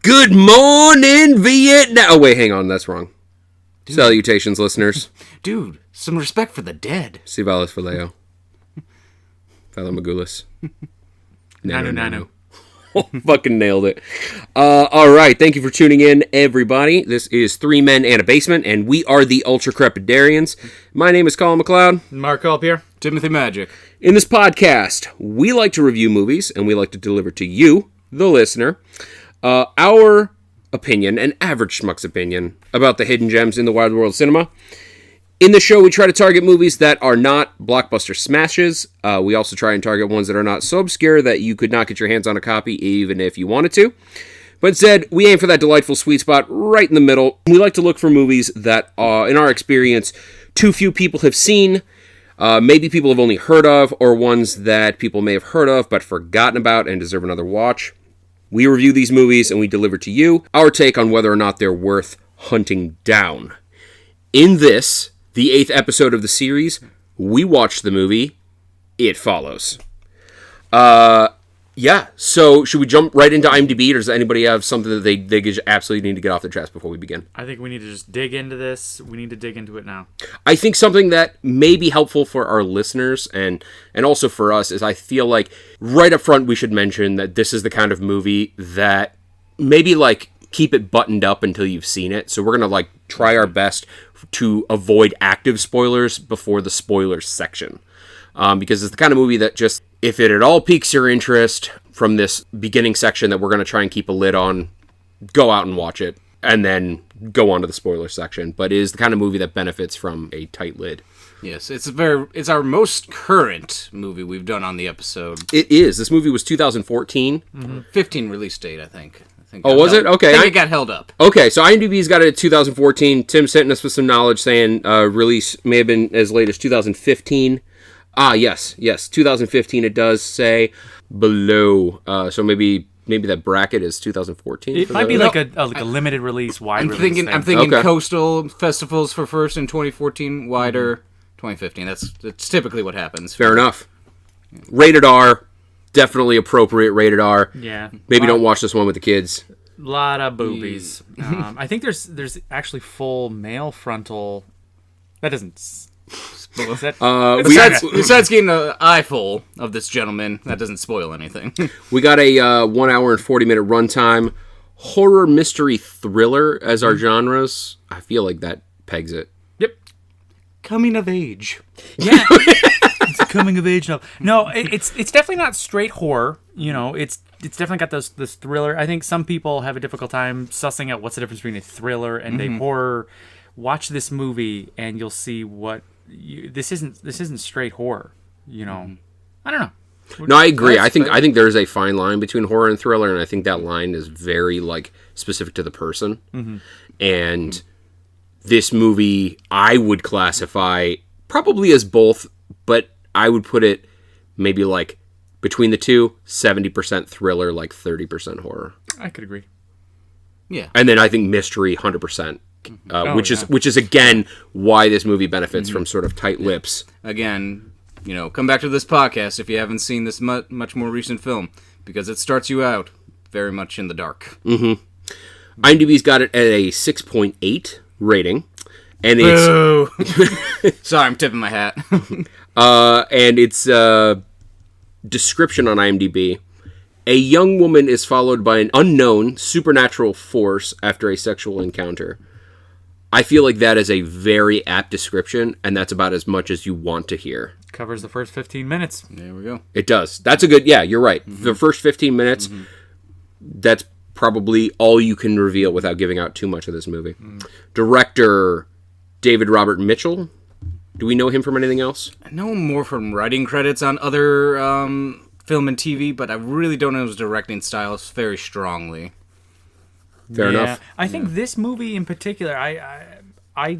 Good morning, Vietnam. Oh, wait, hang on. That's wrong. Dude. Salutations, listeners. Dude, some respect for the dead. Si valis Valeo. Father Magulis. Nanu. Fucking nailed it. All right. Thank you for tuning in, everybody. This is Three Men and a Basement, and we are the Ultra Crepidarians. My name is Colin McLeod. Mark Alpier. Timothy Magic. In this podcast, we like to review movies, and we like to deliver to you, the listener, our opinion, an average schmuck's opinion, about the hidden gems in the wide world of cinema. In the show, we try to target movies that are not blockbuster smashes. We also try and target ones that are not so obscure that you could not get your hands on a copy even if you wanted to. But instead, we aim for that delightful sweet spot right in the middle. We like to look for movies that, in our experience, too few people have seen, maybe people have only heard of, or ones that people may have heard of but forgotten about and deserve another watch. We review these movies and we deliver to you our take on whether or not they're worth hunting down. In this, the 8th episode of the series, we watched the movie It Follows. Yeah, so should we jump right into IMDb, or does anybody have something that they just absolutely need to get off their chest before we begin? I think we need to just dig into this. We need to dig into it now. I think something that may be helpful for our listeners and also for us is I feel like right up front we should mention that this is the kind of movie that maybe keep it buttoned up until you've seen it. So we're going to try our best to avoid active spoilers before the spoilers section. Because it's the kind of movie that just, if it at all piques your interest from this beginning section that we're going to try and keep a lid on, go out and watch it, and then go on to the spoiler section. But it is the kind of movie that benefits from a tight lid. Yes, it's our most current movie we've done on the episode. It is. This movie was 2014. 15 release date, I think. Oh, was it? Okay. I think it got held up. Okay, so IMDb's got it at 2014. Tim's hitting us with some knowledge saying release may have been as late as 2015. Yes, 2015 it does say below. So maybe that bracket is 2014. It might be like a limited release, wide release thing. I'm thinking Okay. coastal festivals for first in 2014, wider 2015. That's typically what happens. Fair enough. Rated R, definitely appropriate rated R. Yeah. Maybe don't watch this one with the kids. Lot of boobies. I think there's actually full male frontal. That doesn't. Besides getting an eyeful of this gentleman, that doesn't spoil anything. We got a 1 hour and 40 minute runtime. Horror, mystery, thriller as our genres. I feel like that pegs it. Yep. Coming of age. Yeah. It's a coming of age novel. No, it's definitely not straight horror. You know, it's definitely got this thriller. I think some people have a difficult time sussing out what's the difference between a thriller and a horror. Watch this movie and you'll see what this isn't straight horror. You know, I don't know. No, I agree. I think there's a fine line between horror and thriller, and I think that line is very specific to the person. And this movie, I would classify probably as both, but I would put it maybe between the two, 70% thriller, 30% horror. I could agree. Yeah, and then I think mystery, 100%. Which is again why this movie benefits from sort of tight lips. Again, come back to this podcast if you haven't seen this much more recent film, because it starts you out very much in the dark. IMDb's got it at a 6.8 rating, and it's sorry, I'm tipping my hat. and its description on IMDb: a young woman is followed by an unknown supernatural force after a sexual encounter. I feel like that is a very apt description, and that's about as much as you want to hear. Covers the first 15 minutes. There we go. It does. That's a good... Yeah, you're right. The first 15 minutes, that's probably all you can reveal without giving out too much of this movie. Director David Robert Mitchell. Do we know him from anything else? I know him more from writing credits on other film and TV, but I really don't know his directing style very strongly. Fair enough. I think this movie in particular, I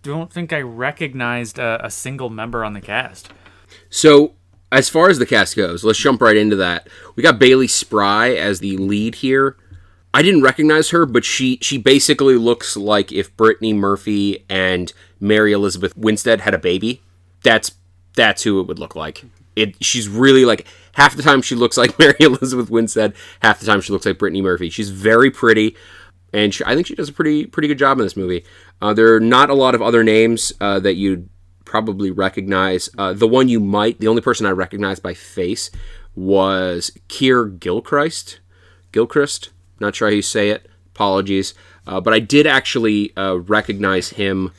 don't think I recognized a single member on the cast. So, as far as the cast goes, let's jump right into that. We got Bailey Spry as the lead here. I didn't recognize her, but she basically looks like if Brittany Murphy and Mary Elizabeth Winstead had a baby. That's who it would look like She's really like, half the time she looks like Mary Elizabeth Winstead, half the time she looks like Brittany Murphy. She's very pretty, and I think she does a pretty good job in this movie. There are not a lot of other names that you'd probably recognize. The only person I recognized by face was Keir Gilchrist. Not sure how you say it. Apologies. But I did actually recognize him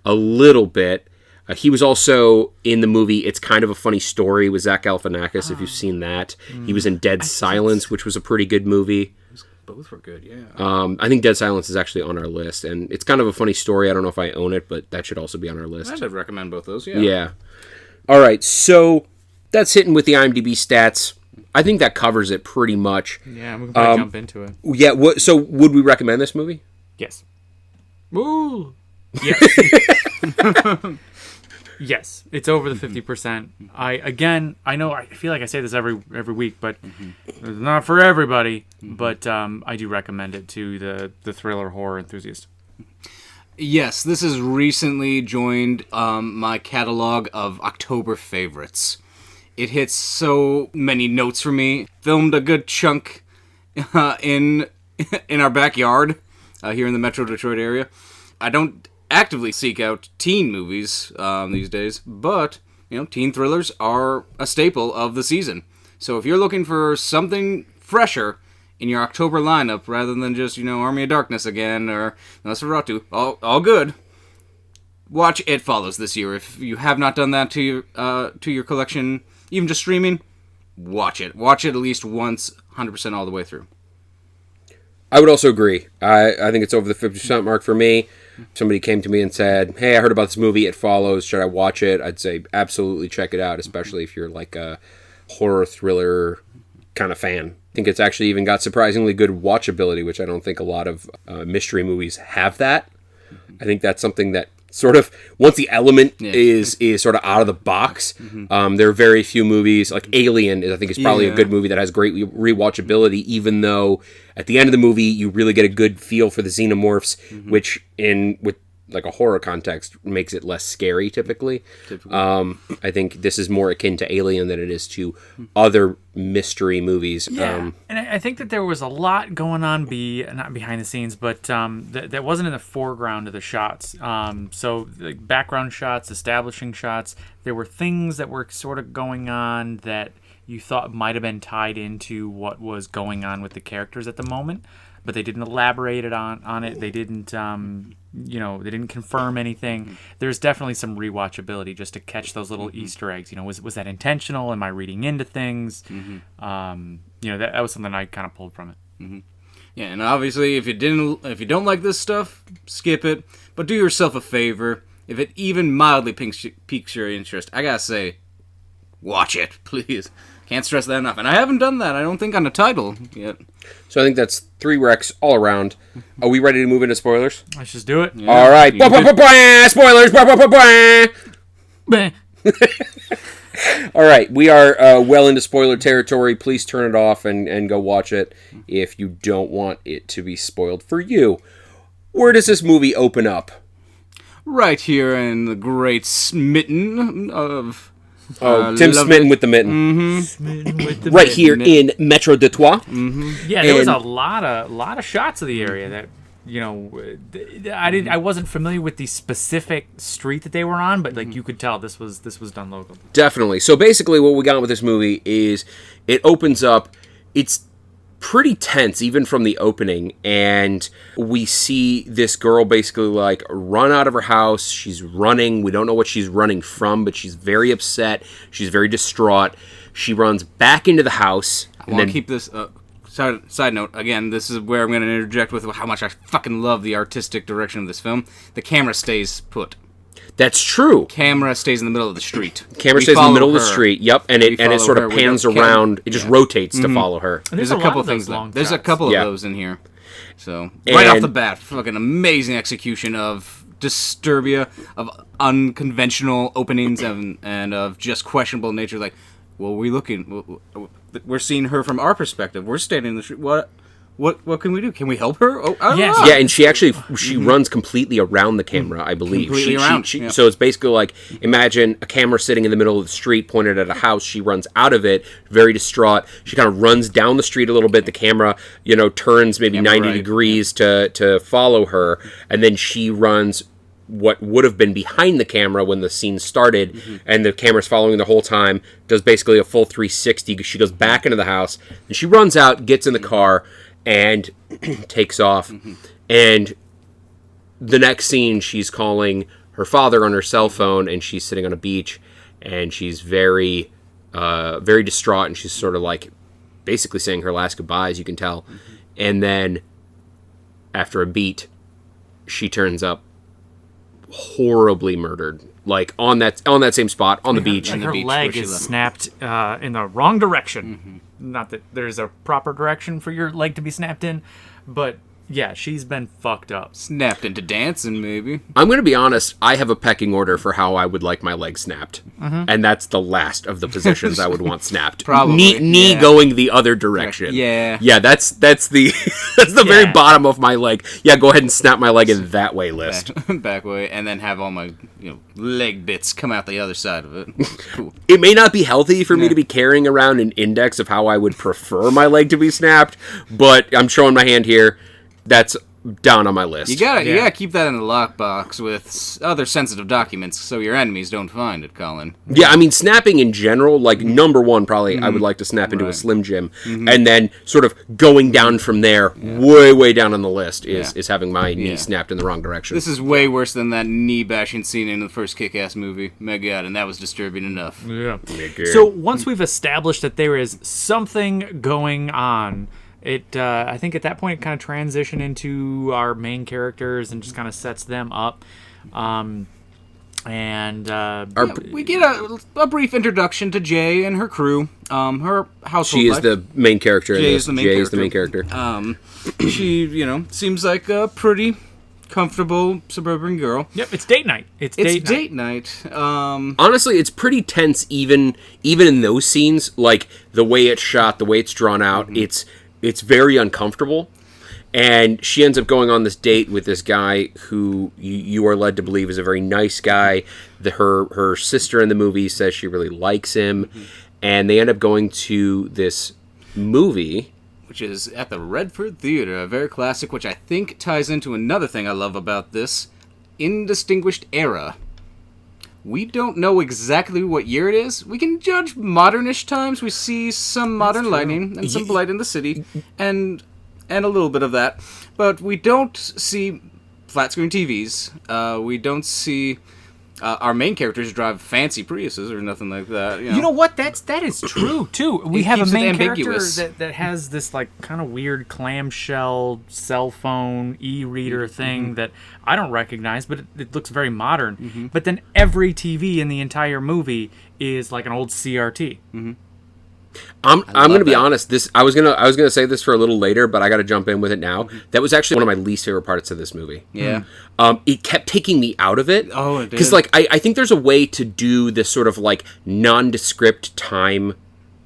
a little bit. He was also in the movie It's Kind of a Funny Story with Zach Galifianakis, if you've seen that. He was in Dead Silence, which was a pretty good movie. Both were good, yeah. I think Dead Silence is actually on our list, and It's Kind of a Funny Story. I don't know if I own it, but that should also be on our list. I'd recommend both those, yeah. Yeah. All right, so that's hitting with the IMDb stats. I think that covers it pretty much. Yeah, we can probably jump into it. Yeah, so would we recommend this movie? Yes. Woo! Yes. Yes, it's over the 50%. I know I feel like I say this every week, but it's not for everybody. But I do recommend it to the thriller horror enthusiast. Yes, this has recently joined my catalog of October favorites. It hits so many notes for me. Filmed a good chunk in our backyard here in the Metro Detroit area. I don't actively seek out teen movies these days, but teen thrillers are a staple of the season. So if you're looking for something fresher in your October lineup, rather than just Army of Darkness again or Nosferatu, all good, watch It Follows this year. If you have not done that to your collection, even just streaming, watch it. Watch it at least once, 100% all the way through. I would also agree. I think it's over the 50% mark for me. Somebody came to me and said, hey, I heard about this movie, It Follows. Should I watch it? I'd say absolutely check it out, especially if you're like a horror thriller kind of fan. I think it's actually even got surprisingly good watchability, which I don't think a lot of mystery movies have that. I think that's something that sort of, once the element is sort of out of the box, there are very few movies, like Alien, I think is probably a good movie that has great rewatchability, even though at the end of the movie, you really get a good feel for the xenomorphs, which with like a horror context makes it less scary typically. I think this is more akin to Alien than it is to other mystery movies. Yeah, and I think that there was a lot going on, not behind the scenes, but that wasn't in the foreground of the shots. So like background shots, establishing shots, there were things that were sort of going on that you thought might have been tied into what was going on with the characters at the moment, but they didn't elaborate on it. They didn't, they didn't confirm anything. There's definitely some rewatchability just to catch those little Easter eggs. Was that intentional? Am I reading into things? That was something I kind of pulled from it. Yeah, and obviously, if you don't like this stuff, skip it. But do yourself a favor. If it even mildly piques your interest, I gotta say, watch it, please. Can't stress that enough. And I haven't done that, I don't think, on the title yet. So I think that's 3 recs all around. Are we ready to move into spoilers? Let's just do it. Yeah. All right. Spoilers. All right. We are well into spoiler territory. Please turn it off and go watch it if you don't want it to be spoiled for you. Where does this movie open up? Right here in the great smitten of... Tim Smitten with the mitten. Smitten with the right mitten. here in Metro Detroit. Yeah, there was a lot of shots of the area that I wasn't familiar with the specific street that they were on, but like you could tell this was done locally. Definitely. So basically, what we got with this movie is it opens up. It's pretty tense even from the opening, and we see this girl basically like run out of her house. She's running. We don't know what she's running from, but she's very upset. She's very distraught. She runs back into the house. I want to keep this side note again. This is where I'm going to interject with how much I fucking love the artistic direction of this film. The camera stays put. That's true. Camera stays in the middle of the street. Camera stays in the middle of the street. Yep, and it sort of pans around. It just rotates to follow her. There's a couple things. There's a couple of those in here. So right off the bat, fucking amazing execution of Disturbia, of unconventional openings and of just questionable nature. Like, well, we're seeing her from our perspective. We're standing in the street. What what can we do? Can we help her? Oh, I don't Yes. know. Yeah, and she runs completely around the camera, I believe. Completely around, yeah. So it's basically like, imagine a camera sitting in the middle of the street pointed at a house. She runs out of it, very distraught. She kind of runs down the street a little bit. The camera, turns maybe 90 degrees to follow her, and then she runs what would have been behind the camera when the scene started, and the camera's following the whole time, does basically a full 360. She goes back into the house, and she runs out, gets in the car, and takes off. And the next scene, she's calling her father on her cell phone, and she's sitting on a beach, and she's very, very distraught, and she's sort of like basically saying her last goodbyes, you can tell. And then after a beat, she turns up horribly murdered, like on that same spot on the beach. Like the her beach leg where she is left. snapped in the wrong direction. Not that there's a proper direction for your leg to be snapped in, but yeah, she's been fucked up. Snapped into dancing, maybe. I'm going to be honest, I have a pecking order for how I would like my leg snapped. And that's the last of the positions I would want snapped. Probably, Knee yeah. going the other direction. Yeah. Yeah, that's the that's the very bottom of my leg. Yeah, go ahead and snap my leg in that way list. Back way, and then have all my leg bits come out the other side of it. Cool. It may not be healthy for me to be carrying around an index of how I would prefer my leg to be snapped, but I'm showing my hand here. That's down on my list. You gotta keep that in the lockbox with other sensitive documents so your enemies don't find it, Colin. Yeah, I mean, snapping in general, like, number one, probably, I would like to snap into a Slim Jim. And then sort of going down from there, way down on the list, is having my knee snapped in the wrong direction. This is way worse than that knee-bashing scene in the first Kick-Ass movie. My God, and that was disturbing enough. Yeah. So once we've established that there is something going on, I think at that point it kind of transitioned into our main characters and just kind of sets them up. We get a brief introduction to Jay and her crew. Her household She is life. the main character. Jay is the main character. She, seems like a pretty comfortable suburban girl. Yep, it's date night. It's date night. Honestly, it's pretty tense even in those scenes. Like, the way it's shot, the way it's drawn out, it's very uncomfortable. And she ends up going on this date with this guy who you are led to believe is a very nice guy. Her sister in the movie says she really likes him. And they end up going to this movie, which is at the Redford Theater, a very classic, which I think ties into another thing I love about this, Indistinguished Era. We don't know exactly what year it is. We can judge modernish times. We see some modern lighting and some blight in the city, and a little bit of that. But we don't see flat screen TVs. We don't see our main characters drive fancy Priuses or nothing like that. You know what? That is true too. We have a keeps it main character ambiguous. that has this like kind of weird clamshell cell phone e-reader thing that I don't recognize, but it looks very modern. But then every TV in the entire movie is like an old CRT. I'm going to be honest. I was gonna say this for a little later, but I got to jump in with it now. That was actually one of my least favorite parts of this movie. Yeah. It kept taking me out of it. Oh, it did. Because I think there's a way to do this sort of like nondescript time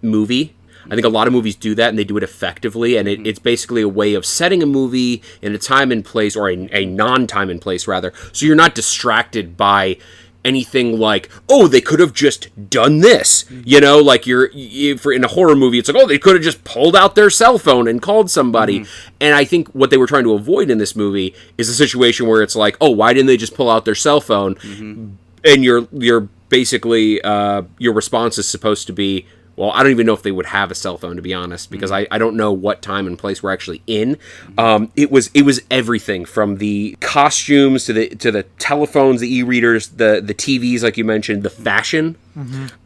movie. I think a lot of movies do that, and they do it effectively. And it's basically a way of setting a movie in a time and place, or a non-time and place rather, so you're not distracted by anything like, oh, they could have just done this, like in a horror movie, it's like, oh, they could have just pulled out their cell phone and called somebody. And I think what they were trying to avoid in this movie is a situation where it's like, oh, why didn't they just pull out their cell phone? And you're basically your response is supposed to be, well, I don't even know if they would have a cell phone, to be honest, because I don't know what time and place we're actually in. It was everything from the costumes to the telephones, the e-readers, the TVs, like you mentioned, the fashion.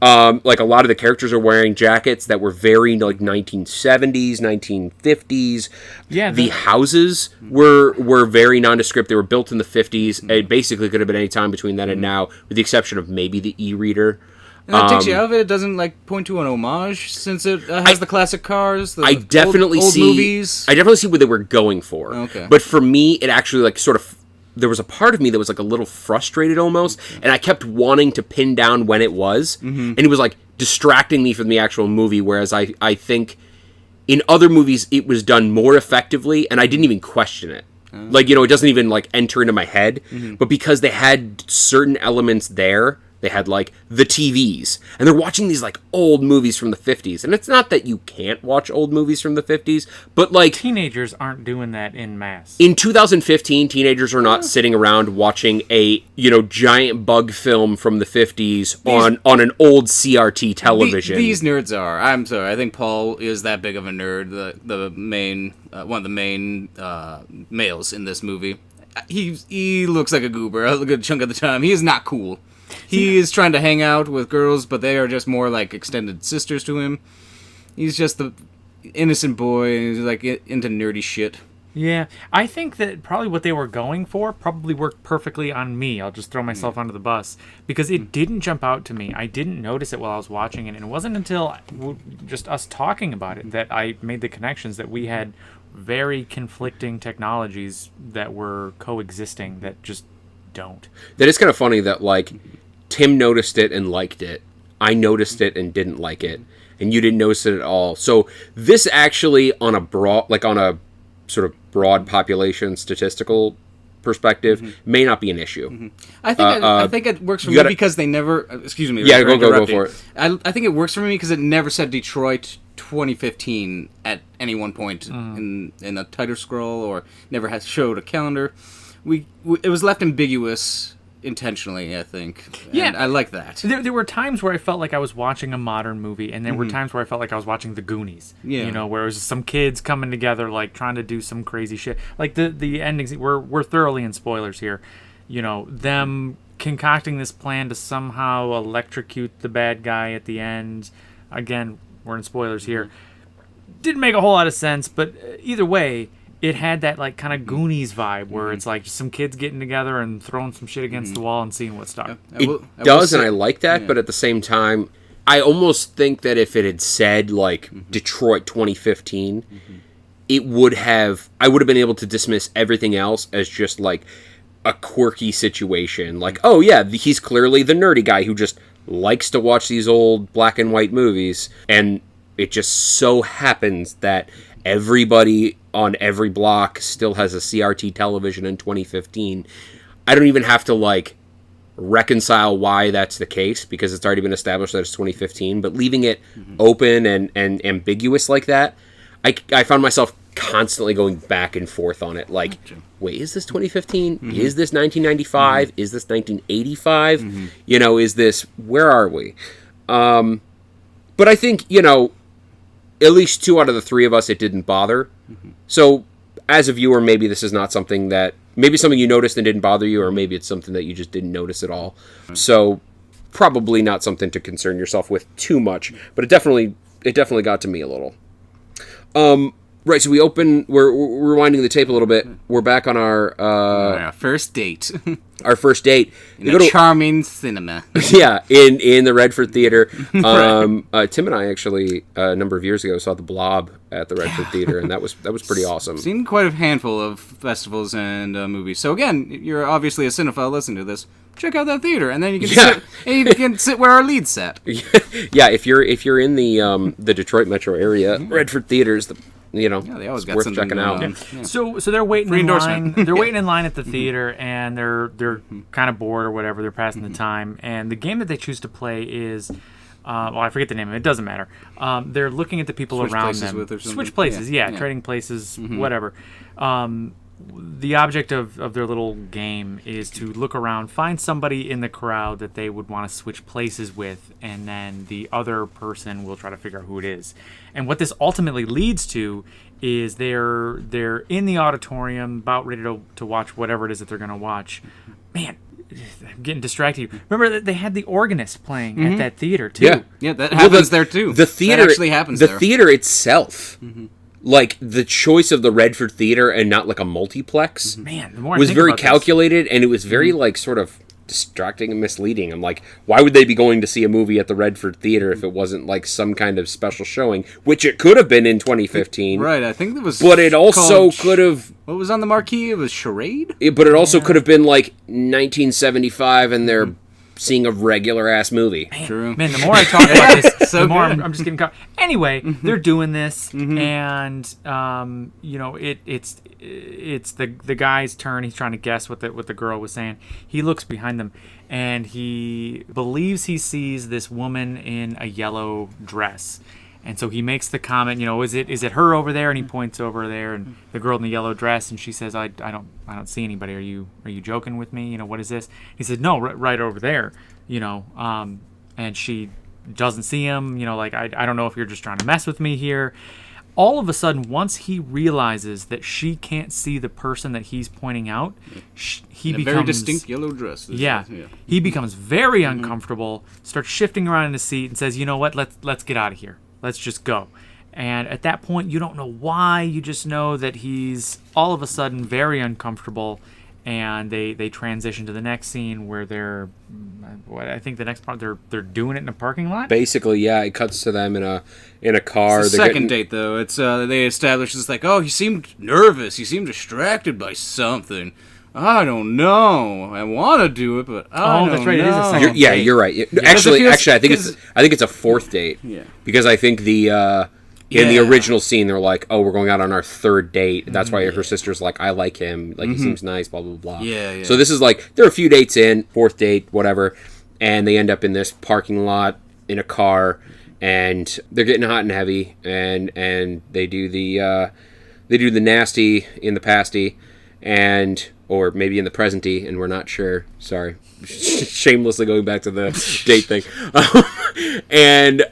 Like a lot of the characters are wearing jackets that were very like 1970s, 1950s. Yeah, the houses were very nondescript. They were built in the 50s. It basically could have been any time between then and now, with the exception of maybe the e-reader. And that takes you out of it. It doesn't point to an homage, since it has the classic cars, the old movies. I definitely see what they were going for. Okay. But for me, it actually there was a part of me that was like a little frustrated almost, and I kept wanting to pin down when it was, and it was like distracting me from the actual movie. Whereas I think in other movies it was done more effectively, and I didn't even question it. Like, it doesn't even, like, enter into my head. But because they had certain elements there, they had, like, the TVs. And they're watching these, like, old movies from the 50s. And it's not that you can't watch old movies from the 50s, but, like... Teenagers aren't doing that en masse. In 2015, teenagers are not sitting around watching a, giant bug film from the 50s on an old CRT television. These nerds are. I'm sorry. I think Paul is that big of a nerd. The main... one of the main males in this movie. He looks like a goober a good chunk of the time. He is not cool. He is trying to hang out with girls, but they are just more like extended sisters to him. He's just the innocent boy, and he's like into nerdy shit. Yeah, I think that probably what they were going for probably worked perfectly on me. I'll just throw myself under the bus because it didn't jump out to me. I didn't notice it while I was watching it, and it wasn't until just us talking about it that I made the connections that we had very conflicting technologies that were coexisting that just don't. That is kind of funny that, like, Tim noticed it and liked it. I noticed it and didn't like it. And you didn't notice it at all. So this actually, on a sort of broad population statistical perspective, may not be an issue. I think it works for me because they never... excuse me. Yeah, go for it. I think it works for me because it never said Detroit 2015 at any one point in a title scroll, or never has showed a calendar. It was left ambiguous intentionally, I think. And yeah, I like that. There were times where I felt like I was watching a modern movie, and there were times where I felt like I was watching The Goonies. Yeah. Where it was some kids coming together, like trying to do some crazy shit. Like the endings, we're thoroughly in spoilers here. Them concocting this plan to somehow electrocute the bad guy at the end. Again, we're in spoilers here. Didn't make a whole lot of sense, but either way, it had that like kind of Goonies vibe where it's like just some kids getting together and throwing some shit against the wall and seeing what stuck. It does, and I like that, but at the same time, I almost think that if it had said like Detroit 2015, I would have been able to dismiss everything else as just like a quirky situation. Like, oh yeah, he's clearly the nerdy guy who just likes to watch these old black and white movies, and it just so happens that everybody on every block still has a CRT television in 2015. I don't even have to like reconcile why that's the case because it's already been established that it's 2015, but leaving it open and ambiguous like that, I found myself constantly going back and forth on it. Like, wait, is this 2015? Is this 1995? Is this 1985? Is this, where are we? But I think, at least 2 out of the 3 of us, it didn't bother. So, as a viewer, maybe this is not something you noticed and didn't bother you, or maybe it's something that you just didn't notice at all. So, probably not something to concern yourself with too much, but it definitely got to me a little. Right, so we're rewinding the tape a little bit. We're back on our first date. Our first date. In a charming cinema. Yeah, in the Redford Theater. Tim and I actually, a number of years ago, saw The Blob at the Redford Theater, and that was pretty awesome. Seen quite a handful of festivals and movies. So again, you're obviously a cinephile listening to this. Check out that theater, and then you can sit where our lead sat. Yeah, if you're in the Detroit metro area, Redford Theater's they always got worth checking out. Yeah. So they're waiting in line. They're waiting in line at the theater, and they're kind of bored or whatever. They're passing the time, and the game that they choose to play is, I forget the name of it. It doesn't matter. They're looking at the people around them. Switch places, trading places, whatever. The object of their little game is to look around, find somebody in the crowd that they would want to switch places with, and then the other person will try to figure out who it is. And what this ultimately leads to is they're in the auditorium, about ready to watch whatever it is that they're going to watch. Man, I'm getting distracted. Remember that they had the organist playing at that theater too. Yeah, that happens there too. The theater that actually happens there. The theater itself. Like, the choice of the Redford Theater and not, like, a multiplex Man, the more I was think very about calculated, and it was very, like, sort of distracting and misleading. I'm like, why would they be going to see a movie at the Redford Theater if it wasn't, like, some kind of special showing, which it could have been in 2015. Right, I think it was. But it also could have. What was on the marquee? It was Charade? But it also could have been, like, 1975, and they're seeing a regular ass movie. True. Man, the more I talk about this, So the more good. I'm just getting caught. Anyway, they're doing this, and it's the guy's turn. He's trying to guess what the girl was saying. He looks behind them, and he believes he sees this woman in a yellow dress. And so he makes the comment, is it her over there? And he points over there, and the girl in the yellow dress, and she says, I don't see anybody. Are you joking with me? What is this? He said, no, right over there. And she doesn't see him. I don't know if you're just trying to mess with me here. All of a sudden, once he realizes that she can't see the person that he's pointing out, he becomes very distinct yellow dress. Yeah, he becomes very uncomfortable. Starts shifting around in his seat and says, "You know what? Let's get out of here. Let's just go." And at that point, you don't know why. You just know that he's all of a sudden very uncomfortable. And they transition to the next scene where I think the next part they're doing it in a parking lot. Basically, yeah, it cuts to them in a car. It's the second date though. It's they establish it's like, oh, he seemed nervous. He seemed distracted by something. I don't know. I want to do it, but I don't that's right. know. It is a second Yeah, you're right. Actually, I think it's a fourth date. Yeah. Because I think in the original scene, they're like, "Oh, we're going out on our third date." That's why her sister's like, "I like him. Like he seems nice." Blah blah blah. Yeah. So this is like they're a few dates in, fourth date, whatever, and they end up in this parking lot in a car, and they're getting hot and heavy, and they do the nasty in the pasty, or maybe in the presenty, and we're not sure. Sorry. Shamelessly going back to the date thing. And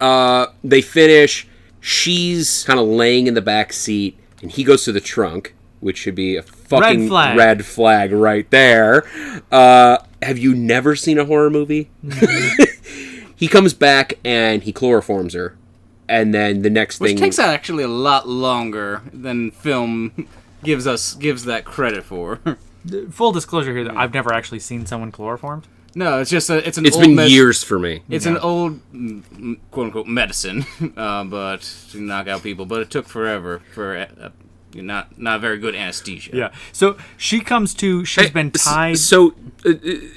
they finish. She's kind of laying in the back seat, and he goes to the trunk, which should be a fucking red flag right there. Have you never seen a horror movie? He comes back, and he chloroforms her. And then the next thing... Which takes actually a lot longer than film gives that credate for. Full disclosure here, that I've never actually seen someone chloroformed. No, it's just it's It's been years for me. It's an old quote unquote medicine, but to knock out people. But it took forever for not very good anesthesia. Yeah. So she comes to. She's been tied. So,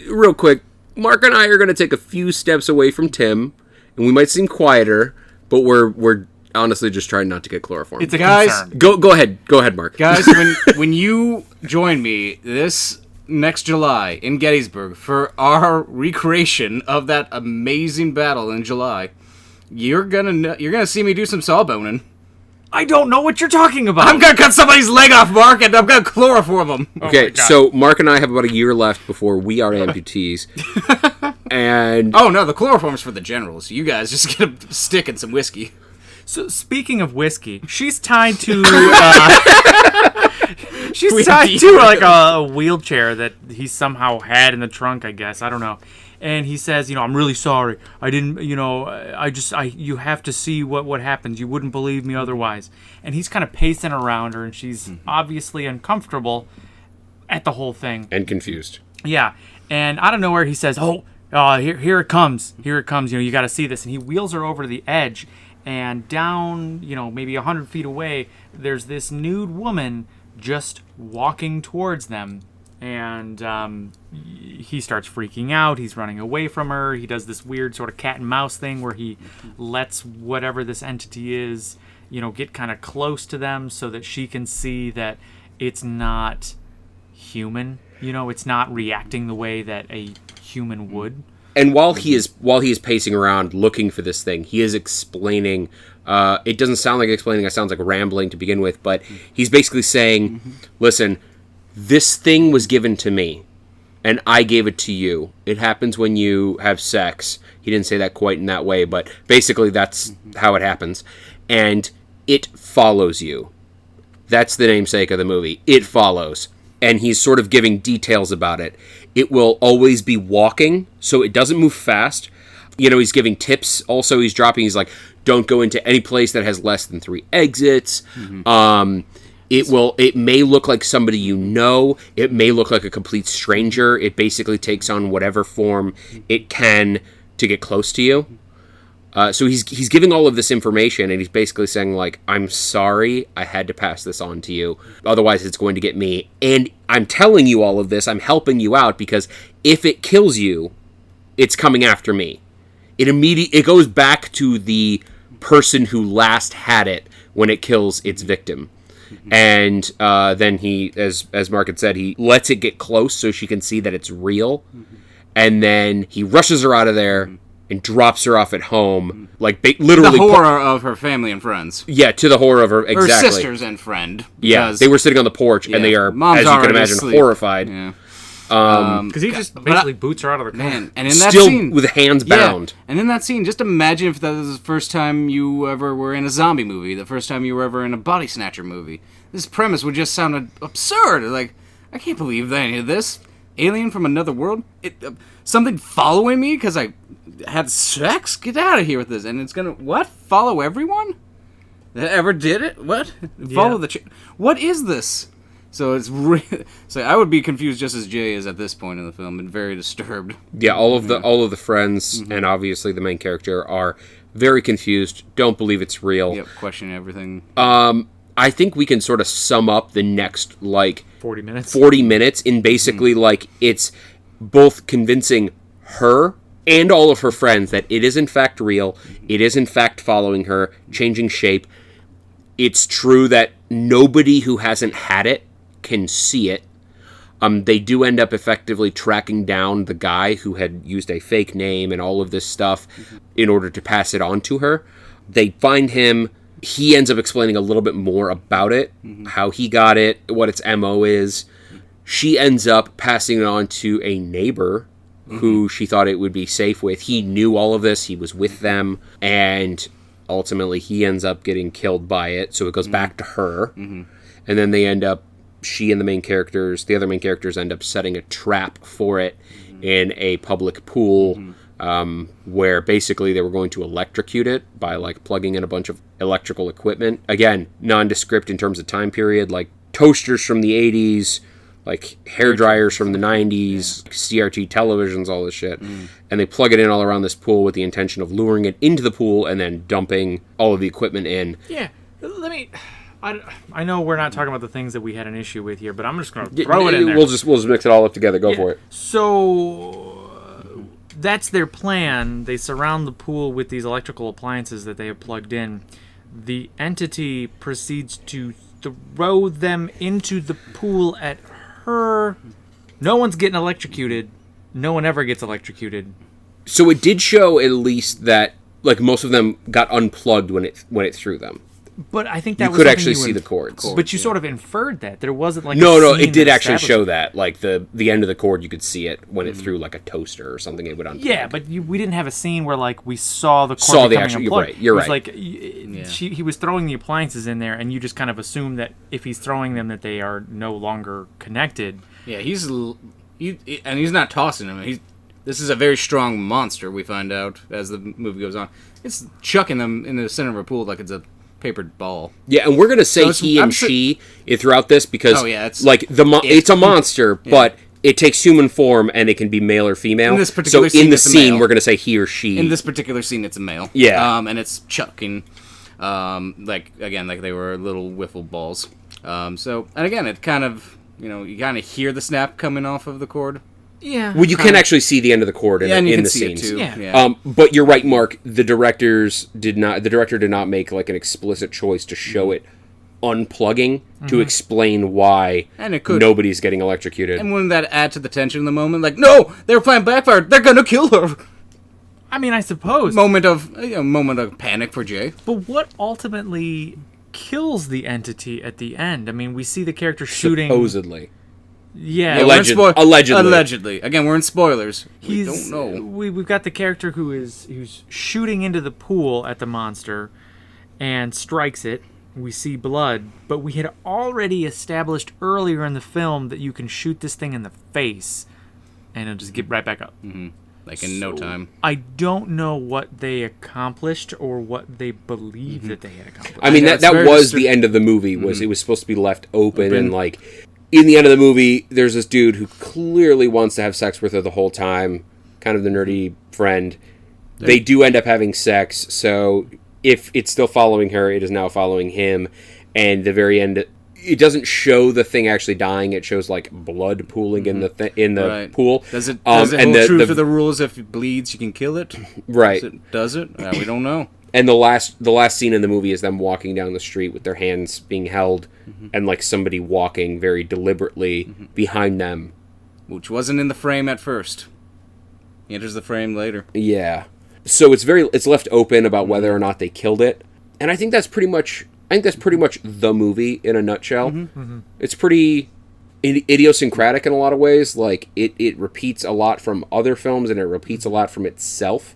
real quick, Mark and I are going to take a few steps away from Tim, and we might seem quieter, but we're honestly just trying not to get chloroformed. It's a Guys, concern. Go ahead, Mark. Guys, when you join me this next July in Gettysburg for our recreation of that amazing battle in July, you're gonna see me do some sawboning. I don't know what you're talking about. I'm gonna cut somebody's leg off, Mark, and I'm gonna chloroform them. Okay, so Mark and I have about a year left before we are amputees. And oh no, the chloroform's for the generals. You guys just get a stick and some whiskey. So speaking of whiskey, she's tied to like a wheelchair that he somehow had in the trunk, I guess. I don't know. And he says, I'm really sorry. I didn't, you have to see what happens. You wouldn't believe me otherwise. And he's kind of pacing around her, and she's obviously uncomfortable at the whole thing. And confused. Yeah. And out of nowhere, he says, here it comes. Here it comes. You got to see this. And he wheels her over to the edge. And down, maybe 100 feet away, there's this nude woman just walking towards them. And he starts freaking out. He's running away from her. He does this weird sort of cat and mouse thing where he lets whatever this entity is, get kind of close to them so that she can see that it's not human. It's not reacting the way that a human would. And while he is pacing around looking for this thing, he is explaining. It doesn't sound like explaining. It sounds like rambling to begin with. But he's basically saying, "Listen, this thing was given to me, and I gave it to you. It happens when you have sex." He didn't say that quite in that way, but basically that's how it happens. And it follows you. That's the namesake of the movie. It follows. And he's sort of giving details about it. It will always be walking, so it doesn't move fast. He's giving tips. Also, he's like, don't go into any place that has less than 3 exits. It may look like somebody you know. It may look like a complete stranger. It basically takes on whatever form it can to get close to you. So he's giving all of this information, and he's basically saying, like, I'm sorry, I had to pass this on to you. Otherwise, it's going to get me. And I'm telling you all of this. I'm helping you out because if it kills you, it's coming after me. It goes back to the person who last had it when it kills its victim. And then he, as Mark had said, he lets it get close so she can see that it's real. And then he rushes her out of there and drops her off at home, like literally. The horror of her family and friends. Yeah, to the horror of her, exactly. Her sisters and friend. Yeah, they were sitting on the porch, and they are, Mom's as you can imagine, asleep. horrified. Yeah. Because he just basically boots her out of the car. Man, and in that Still scene, with hands bound. And in that scene, just imagine if that was the first time you ever were in a zombie movie, the first time you were ever in a body snatcher movie. This premise would just sound absurd. Like, I can't believe any of this. Alien from another world? Something following me because I had sex? Get out of here with this. And it's gonna, what? Follow everyone? That ever did it? What? Follow the what is this? So it's so I would be confused just as Jay is at this point in the film and very disturbed. Yeah, all of the friends and obviously the main character are very confused. Don't believe it's real. Yep, question everything. I think we can sort of sum up the next 40 minutes. 40 minutes in basically it's both convincing her and all of her friends that it is in fact real. It is in fact following her, changing shape. It's true that nobody who hasn't had it can see it. They do end up effectively tracking down the guy who had used a fake name and all of this stuff in order to pass it on to her. They find him. He ends up explaining a little bit more about it, how he got it, what its MO is. She ends up passing it on to a neighbor who she thought it would be safe with. He knew all of this. He was with them. And ultimately, he ends up getting killed by it. So it goes back to her. And then they end up, she and the other main characters end up setting a trap for it in a public pool where basically they were going to electrocute it by plugging in a bunch of electrical equipment. Again, nondescript in terms of time period, like toasters from the 80s, like hair dryers from the 90s, CRT televisions, all this shit. And they plug it in all around this pool with the intention of luring it into the pool and then dumping all of the equipment in. Yeah, I know we're not talking about the things that we had an issue with here, but I'm just going to throw it in there. We'll just mix it all up together. Go for it. So that's their plan. They surround the pool with these electrical appliances that they have plugged in. The entity proceeds to throw them into the pool at her. No one's getting electrocuted. No one ever gets electrocuted. So it did show at least that most of them got unplugged when it threw them. But I think that you was could actually see the cords. But you sort of inferred that there wasn't no, it did actually show that the end of the cord you could see it when it threw a toaster or something. It would unplug. Yeah, but we didn't have a scene where we saw the cord becoming unplugged. You're right. He was throwing the appliances in there, and you just kind of assume that if he's throwing them, that they are no longer connected. Yeah, he's not tossing them. This is a very strong monster. We find out as the movie goes on. It's chucking them in the center of a pool like it's a papered ball. Yeah, and we're gonna say he and she throughout this because it's a monster, but it takes human form and it can be male or female. In this particular scene, we're gonna say he or she. In this particular scene, it's a male. Yeah, and it's chucking, like they were little wiffle balls. And again, it kind of you kind of hear the snap coming off of the cord. Yeah. Well, you can actually see the end of the cord in the scenes. Too. Yeah. But you're right, Mark. The director did not make an explicit choice to show it unplugging to explain why nobody's getting electrocuted. And wouldn't that add to the tension in the moment? No, they were playing backfire. They're gonna kill her. I mean, I suppose. Moment of panic for Jay. But what ultimately kills the entity at the end? I mean, we see the character shooting. Supposedly. Yeah, allegedly. Again, we're in spoilers. We don't know. We've got the character who's shooting into the pool at the monster and strikes it. We see blood, but we had already established earlier in the film that you can shoot this thing in the face and it'll just get right back up. In no time. I don't know what they accomplished or what they believe that they had accomplished. I mean, that was the end of the movie. It was supposed to be left open. And in the end of the movie, there's this dude who clearly wants to have sex with her the whole time, kind of the nerdy friend. They do end up having sex, so if it's still following her, it is now following him. And the very end, it doesn't show the thing actually dying. It shows like blood pooling in the Right. pool. Does it and hold true to the rules? If it bleeds, you can kill it. Right. Does it? We don't know. And the last scene in the movie is them walking down the street with their hands being held, and like somebody walking very deliberately behind them, Which wasn't in the frame at first. He enters the frame later. Yeah. So it's left open about whether or not they killed it. And I think that's pretty much the movie in a nutshell. It's pretty idiosyncratic in a lot of ways. Like it repeats a lot from other films, and it repeats a lot from itself.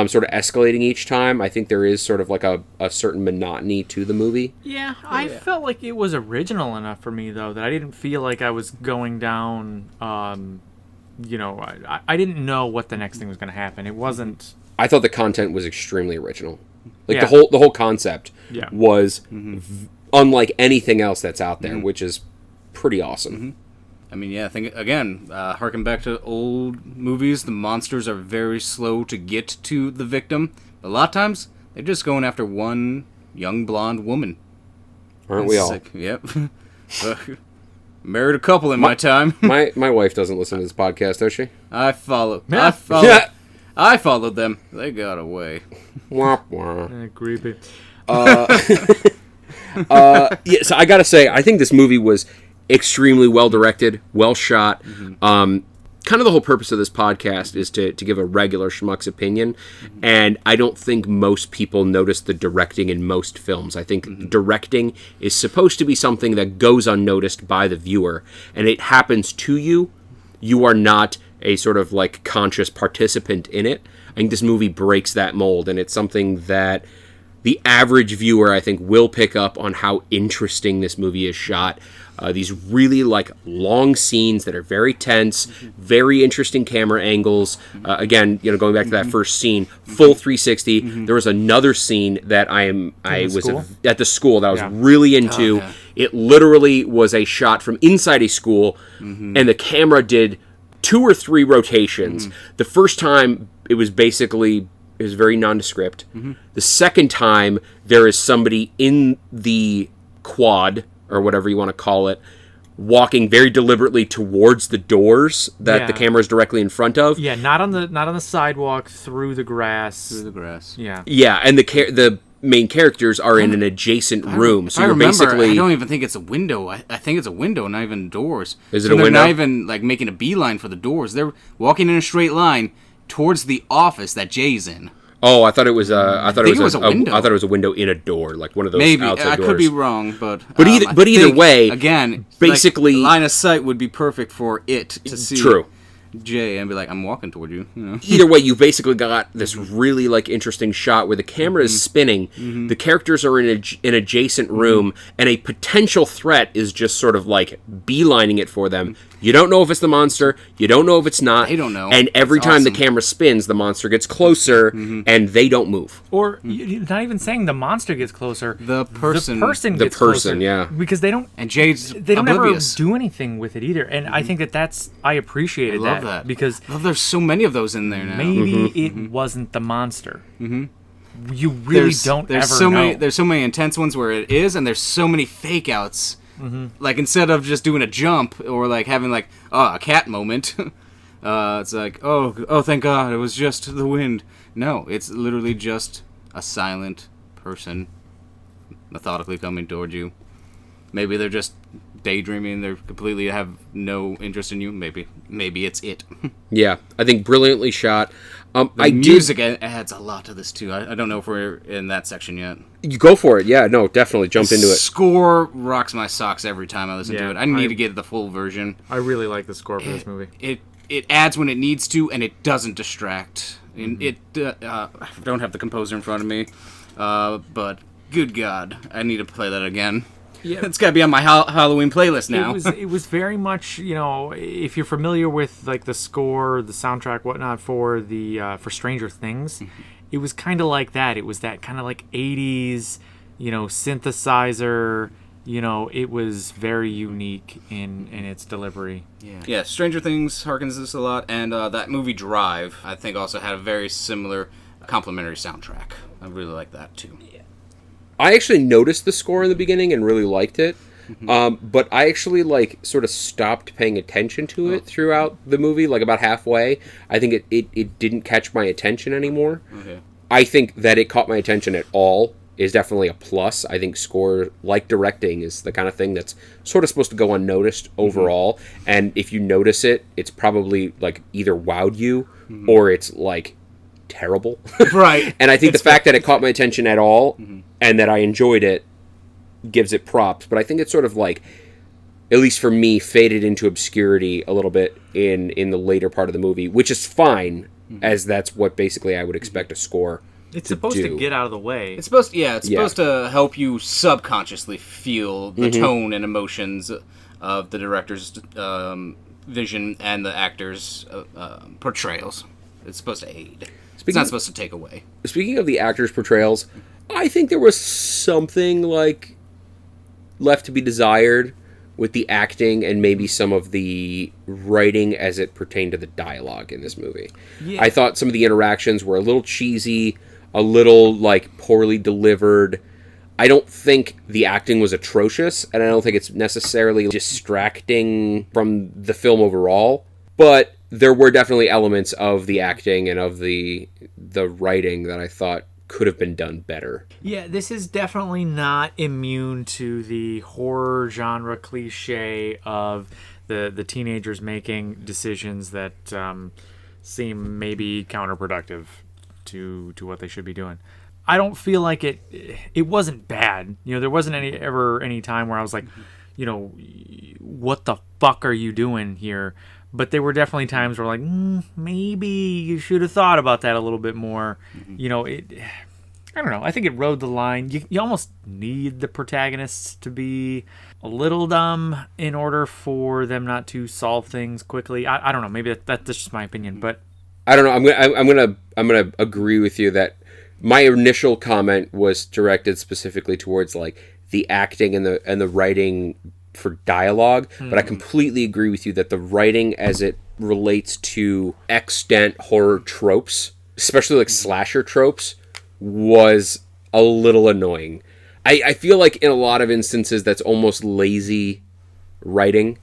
Sort of escalating each time. I think there is sort of like a certain monotony to the movie. Yeah, I felt like it was original enough for me, though, that I didn't feel like I was going down, I didn't know what the next thing was going to happen. It wasn't... I thought the content was extremely original. Like Yeah. the whole concept was unlike anything else that's out there, which is pretty awesome. I mean, yeah, I think, again, harken back to old movies, the monsters are very slow to get to the victim. A lot of times, they're just going after one young blonde woman. Aren't we all? Like, yep. Married a couple in my time. My wife doesn't listen to this podcast, does she? I followed them. They got away. Wah, wah. creepy. Yeah, so I gotta say, I think this movie was extremely well directed, well shot. Kind of the whole purpose of this podcast is to give a regular schmuck's opinion, and I don't think most people notice the directing in most films. I think directing is supposed to be something that goes unnoticed by the viewer, and it happens to you. You are not a sort of like conscious participant in it. I think this movie breaks that mold, and it's something that the average viewer, I think, will pick up on how interesting this movie is shot. These really like long scenes that are very tense, very interesting camera angles. Again, going back to that first scene, full 360. There was another scene that I was school? at the school that I was really into. It literally was a shot from inside a school, and the camera did 2 or 3 rotations. The first time it was very nondescript. The second time, there is somebody in the quad, or whatever you want to call it, walking very deliberately towards the doors that the camera is directly in front of. Yeah, not on the sidewalk, through the grass. Yeah. Yeah, and the main characters are in an adjacent room. So I you're remember, basically... I don't even think it's a window. I think it's a window, not even doors. Is it so a window? They're not even like making a beeline for the doors. They're walking in a straight line towards the office that Jay's in. Oh, I thought it was a window. I thought it was a window in a door, like one of those Maybe outside I doors. could be wrong, but either think, way, again, basically, like, line of sight would be perfect for it to see. True. Jay and be like, I'm walking toward you. Either way, you've basically got this really like interesting shot where the camera is spinning, the characters are in an adjacent room, and a potential threat is just sort of like beelining it for them. You don't know if it's the monster, you don't know if it's not. They don't know. And every It's time the awesome. camera spins, the monster gets closer, and they don't move. Or you're not even saying the monster gets closer. The person gets closer. Yeah. Because they don't. And Jay's They don't oblivious. ever do anything with it either, and I think I appreciated I love that. because there's so many of those in there now. maybe it wasn't the monster. You really don't there's ever so know. many there's so many intense ones where it is, and there's so many fake outs. Like instead of just doing a jump or like having like a cat moment, it's like oh thank God it was just the wind. No, it's literally just a silent person methodically coming towards you. Maybe they're just daydreaming. They're completely have no interest in you. Maybe it's it. Yeah, I think brilliantly shot. Music adds a lot to this too. I don't know if we're in that section yet. You go for it. Yeah, no, definitely jump into it. Score rocks my socks every time I listen Yeah, to it. I need to get the full version. I really like the score for this movie. It adds when it needs to, and it doesn't distract. And I don't have the composer in front of me, but good God, I need to play that again. Yeah. It's got to be on my Halloween playlist now. It was very much, if you're familiar with like the score, the soundtrack, whatnot for for Stranger Things, it was kind of like that. It was that kind of like 80s, synthesizer. It was very unique in its delivery. Yeah, Stranger Things harkens this a lot, and that movie Drive, I think, also had a very similar complimentary soundtrack. I really like that too. I actually noticed the score in the beginning and really liked it. But I actually, like, sort of stopped paying attention to it throughout the movie, like, about halfway. I think it didn't catch my attention anymore. Okay. I think that it caught my attention at all is definitely a plus. I think score, like directing, is the kind of thing that's sort of supposed to go unnoticed overall. And if you notice it, it's probably, like, either wowed you or it's, like, terrible. Right. And I think the fact that it caught my attention at all and that I enjoyed it gives it props. But I think it's sort of, like, at least for me, faded into obscurity a little bit in the later part of the movie, which is fine, as that's what basically I would expect a score It's supposed to get out of the way. It's supposed to help you subconsciously feel the tone and emotions of the director's vision and the actors' portrayals. It's supposed to aid. It's not supposed to take away. Speaking of the actors' portrayals, I think there was something, like, left to be desired with the acting and maybe some of the writing as it pertained to the dialogue in this movie. Yeah. I thought some of the interactions were a little cheesy, a little, like, poorly delivered. I don't think the acting was atrocious, and I don't think it's necessarily distracting from the film overall, but there were definitely elements of the acting and of the writing that I thought could have been done better. Yeah, this is definitely not immune to the horror genre cliche of the teenagers making decisions that seem maybe counterproductive to what they should be doing. I don't feel like it wasn't bad. You know, there wasn't any time where I was like, you know, what the fuck are you doing here? But there were definitely times where, like, maybe you should have thought about that a little bit more. You know, I don't know. I think it rode the line. You almost need the protagonists to be a little dumb in order for them not to solve things quickly. I don't know. Maybe that's just my opinion, but I don't know. I'm gonna agree with you that my initial comment was directed specifically towards, like, the acting and the writing for dialogue, but I completely agree with you that the writing as it relates to extant horror tropes, especially like slasher tropes, was a little annoying. I feel like in a lot of instances that's almost lazy writing,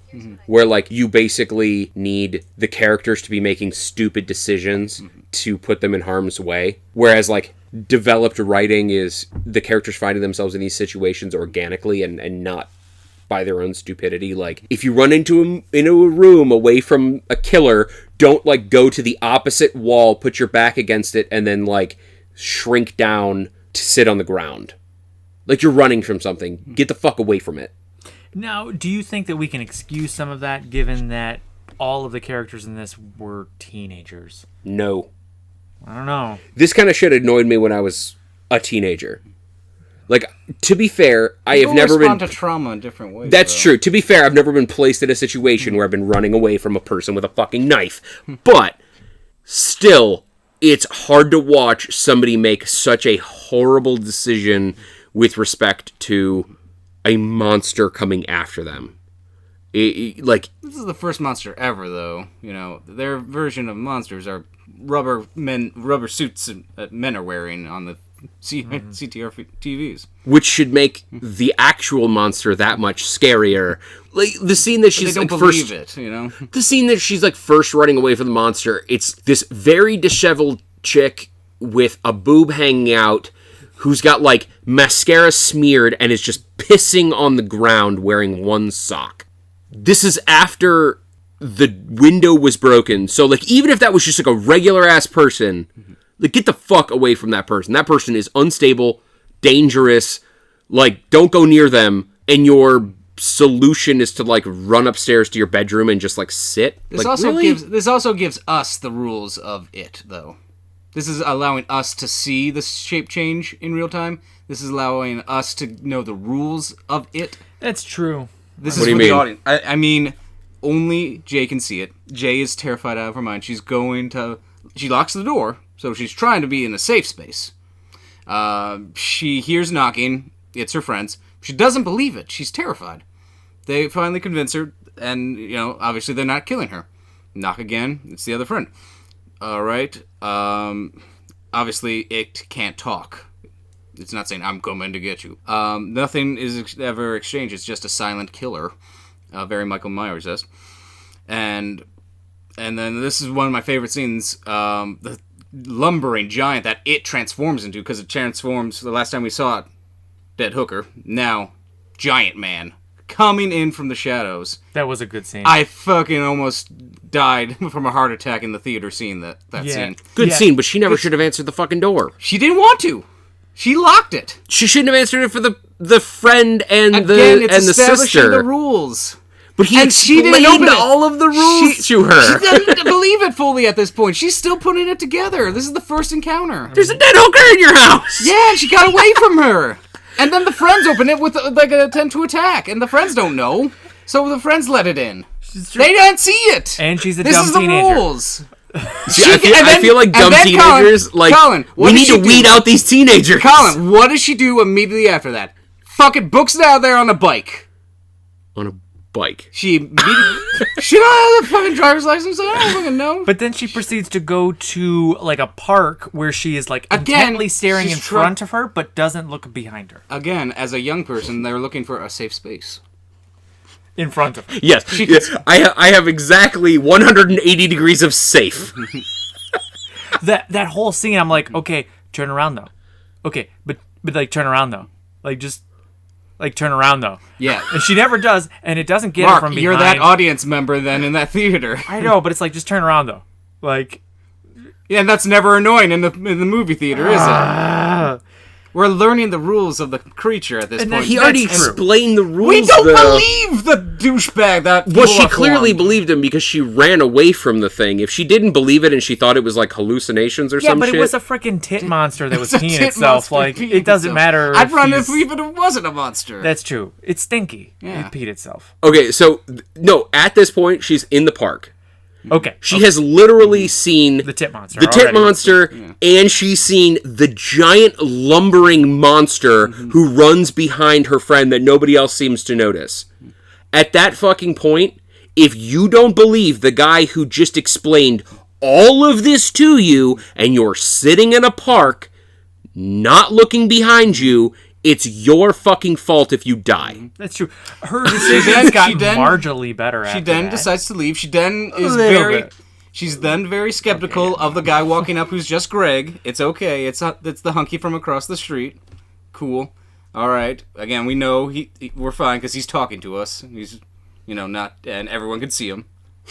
where, like, you basically need the characters to be making stupid decisions to put them in harm's way, whereas, like, developed writing is the characters finding themselves in these situations organically and not by their own stupidity. Like, if you run into a room away from a killer, don't, like, go to the opposite wall, put your back against it, and then, like, shrink down to sit on the ground. Like, you're running from something. Get the fuck away from it. Now, do you think that we can excuse some of that, given that all of the characters in this were teenagers? No. I don't know. This kind of shit annoyed me when I was a teenager. Like, to be fair, I have never been... to trauma in different ways. That's true. To be fair, I've never been placed in a situation where I've been running away from a person with a fucking knife. But, still, it's hard to watch somebody make such a horrible decision with respect to a monster coming after them. Like, this is the first monster ever, though. You know, their version of monsters are rubber suits that men are wearing on the CTR TVs, which should make the actual monster that much scarier. Like, the scene that she's like first, it, you know, the scene that she's like first running away from the monster. It's this very disheveled chick with a boob hanging out, who's got, like, mascara smeared and is just pissing on the ground wearing one sock. This is after the window was broken. So, like, even if that was just, like, a regular-ass person, like, get the fuck away from that person. That person is unstable, dangerous, like, don't go near them, and your solution is to, like, run upstairs to your bedroom and just, like, sit. This also gives us the rules of it, though. This is allowing us to see the shape change in real time. This is allowing us to know the rules of it. That's true. This is for the audience. I mean, only Jay can see it. Jay is terrified out of her mind. She locks the door, so she's trying to be in a safe space. She hears knocking. It's her friends. She doesn't believe it. She's terrified. They finally convince her, and, you know, obviously they're not killing her. Knock again. It's the other friend. All right. Obviously, it can't talk. It's not saying, I'm coming to get you. Nothing is ever exchanged. It's just a silent killer. Very Michael Myers-esque. And then this is one of my favorite scenes. The lumbering giant that it transforms into, because it transforms, the last time we saw it, dead hooker, now giant man, coming in from the shadows. That was a good scene. I fucking almost died from a heart attack in the theater seeing that scene. Good scene, but she never should have answered the fucking door. She didn't want to. She locked it. She shouldn't have answered it for the friend and Again, it's the establishing sister. the rules. But he she didn't explained open it. all of the rules to her. She doesn't believe it fully at this point. She's still putting it together. This is the first encounter. There's a dead hooker in your house. Yeah, she got away from her. And then the friends open it with like an attempt to attack, and the friends don't know, so the friends let it in. They don't see it. And she's a this dumb is the teenager. rules. I feel like dumb teenagers. Colin, we need to weed out these teenagers. Colin, what does she do immediately after that? Fucking books it out there on a bike. On a bike. She don't have the fucking driver's license. I don't fucking know. But then she proceeds to go to like a park where she is like intently staring in front of her, but doesn't look behind her. Again, as a young person, they're looking for a safe space. In front of her. Yes, I have exactly 180 degrees of safe. that whole scene, I'm like, okay, turn around though. Okay, but like turn around though. Like just like turn around though. Yeah. And she never does, and it doesn't get Mark, her from behind. you're that audience member then in that theater. I know, but it's like just turn around though. Like, yeah, and that's never annoying in the movie theater, is it? We're learning the rules of the creature at this point. He already explained the rules. We don't believe the douchebag that. Well, she clearly believed him because she ran away from the thing. If she didn't believe it and she thought it was like hallucinations or some shit. Yeah, but it was a freaking tit monster that was peeing itself. Like, it doesn't matter. I'd run if even it wasn't a monster. That's true. It's stinky. Yeah. It peed itself. Okay, so no, at this point she's in the park. Okay. She has literally seen the tit monster. And she's seen the giant lumbering monster who runs behind her friend that nobody else seems to notice. At that fucking point, if you don't believe the guy who just explained all of this to you and you're sitting in a park, not looking behind you, it's your fucking fault if you die. That's true. Her decisions got marginally better after She then that. decides to leave. She then is She's then very skeptical of the guy walking up who's just Greg. It's okay. It's the hunky from across the street. Cool. All right. Again, we know we're fine because he's talking to us. He's, not, and everyone can see him.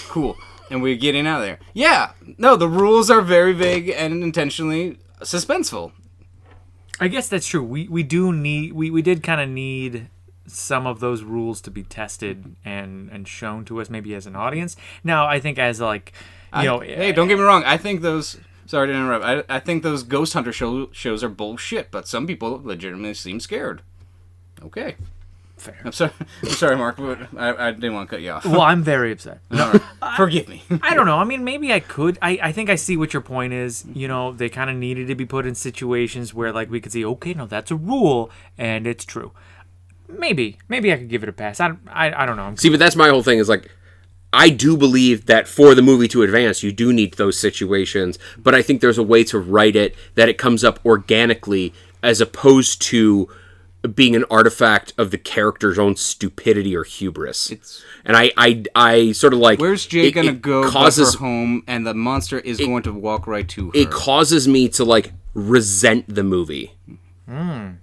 Cool. And we're getting out of there. Yeah. No, the rules are very vague and intentionally suspenseful. I guess that's true. We did kind of need some of those rules to be tested and shown to us maybe as an audience. Now, I think as like, hey, don't get me wrong. I think those, sorry to interrupt, I think those ghost hunter shows are bullshit, but some people legitimately seem scared. Okay. Fair. I'm sorry, Mark, but I didn't want to cut you off. Well, I'm very upset. All right. Forgive me. I don't know. I mean, maybe I could. I think I see what your point is. They kind of needed to be put in situations where, like, we could see, okay, no, that's a rule, and it's true. Maybe I could give it a pass. I don't know. See, but that's my whole thing is, like, I do believe that for the movie to advance, you do need those situations, but I think there's a way to write it that it comes up organically as opposed to being an artifact of the character's own stupidity or hubris. And I sort of like... Where's Jay going to go to her home and the monster is going to walk right to her? It causes me to, like, resent the movie.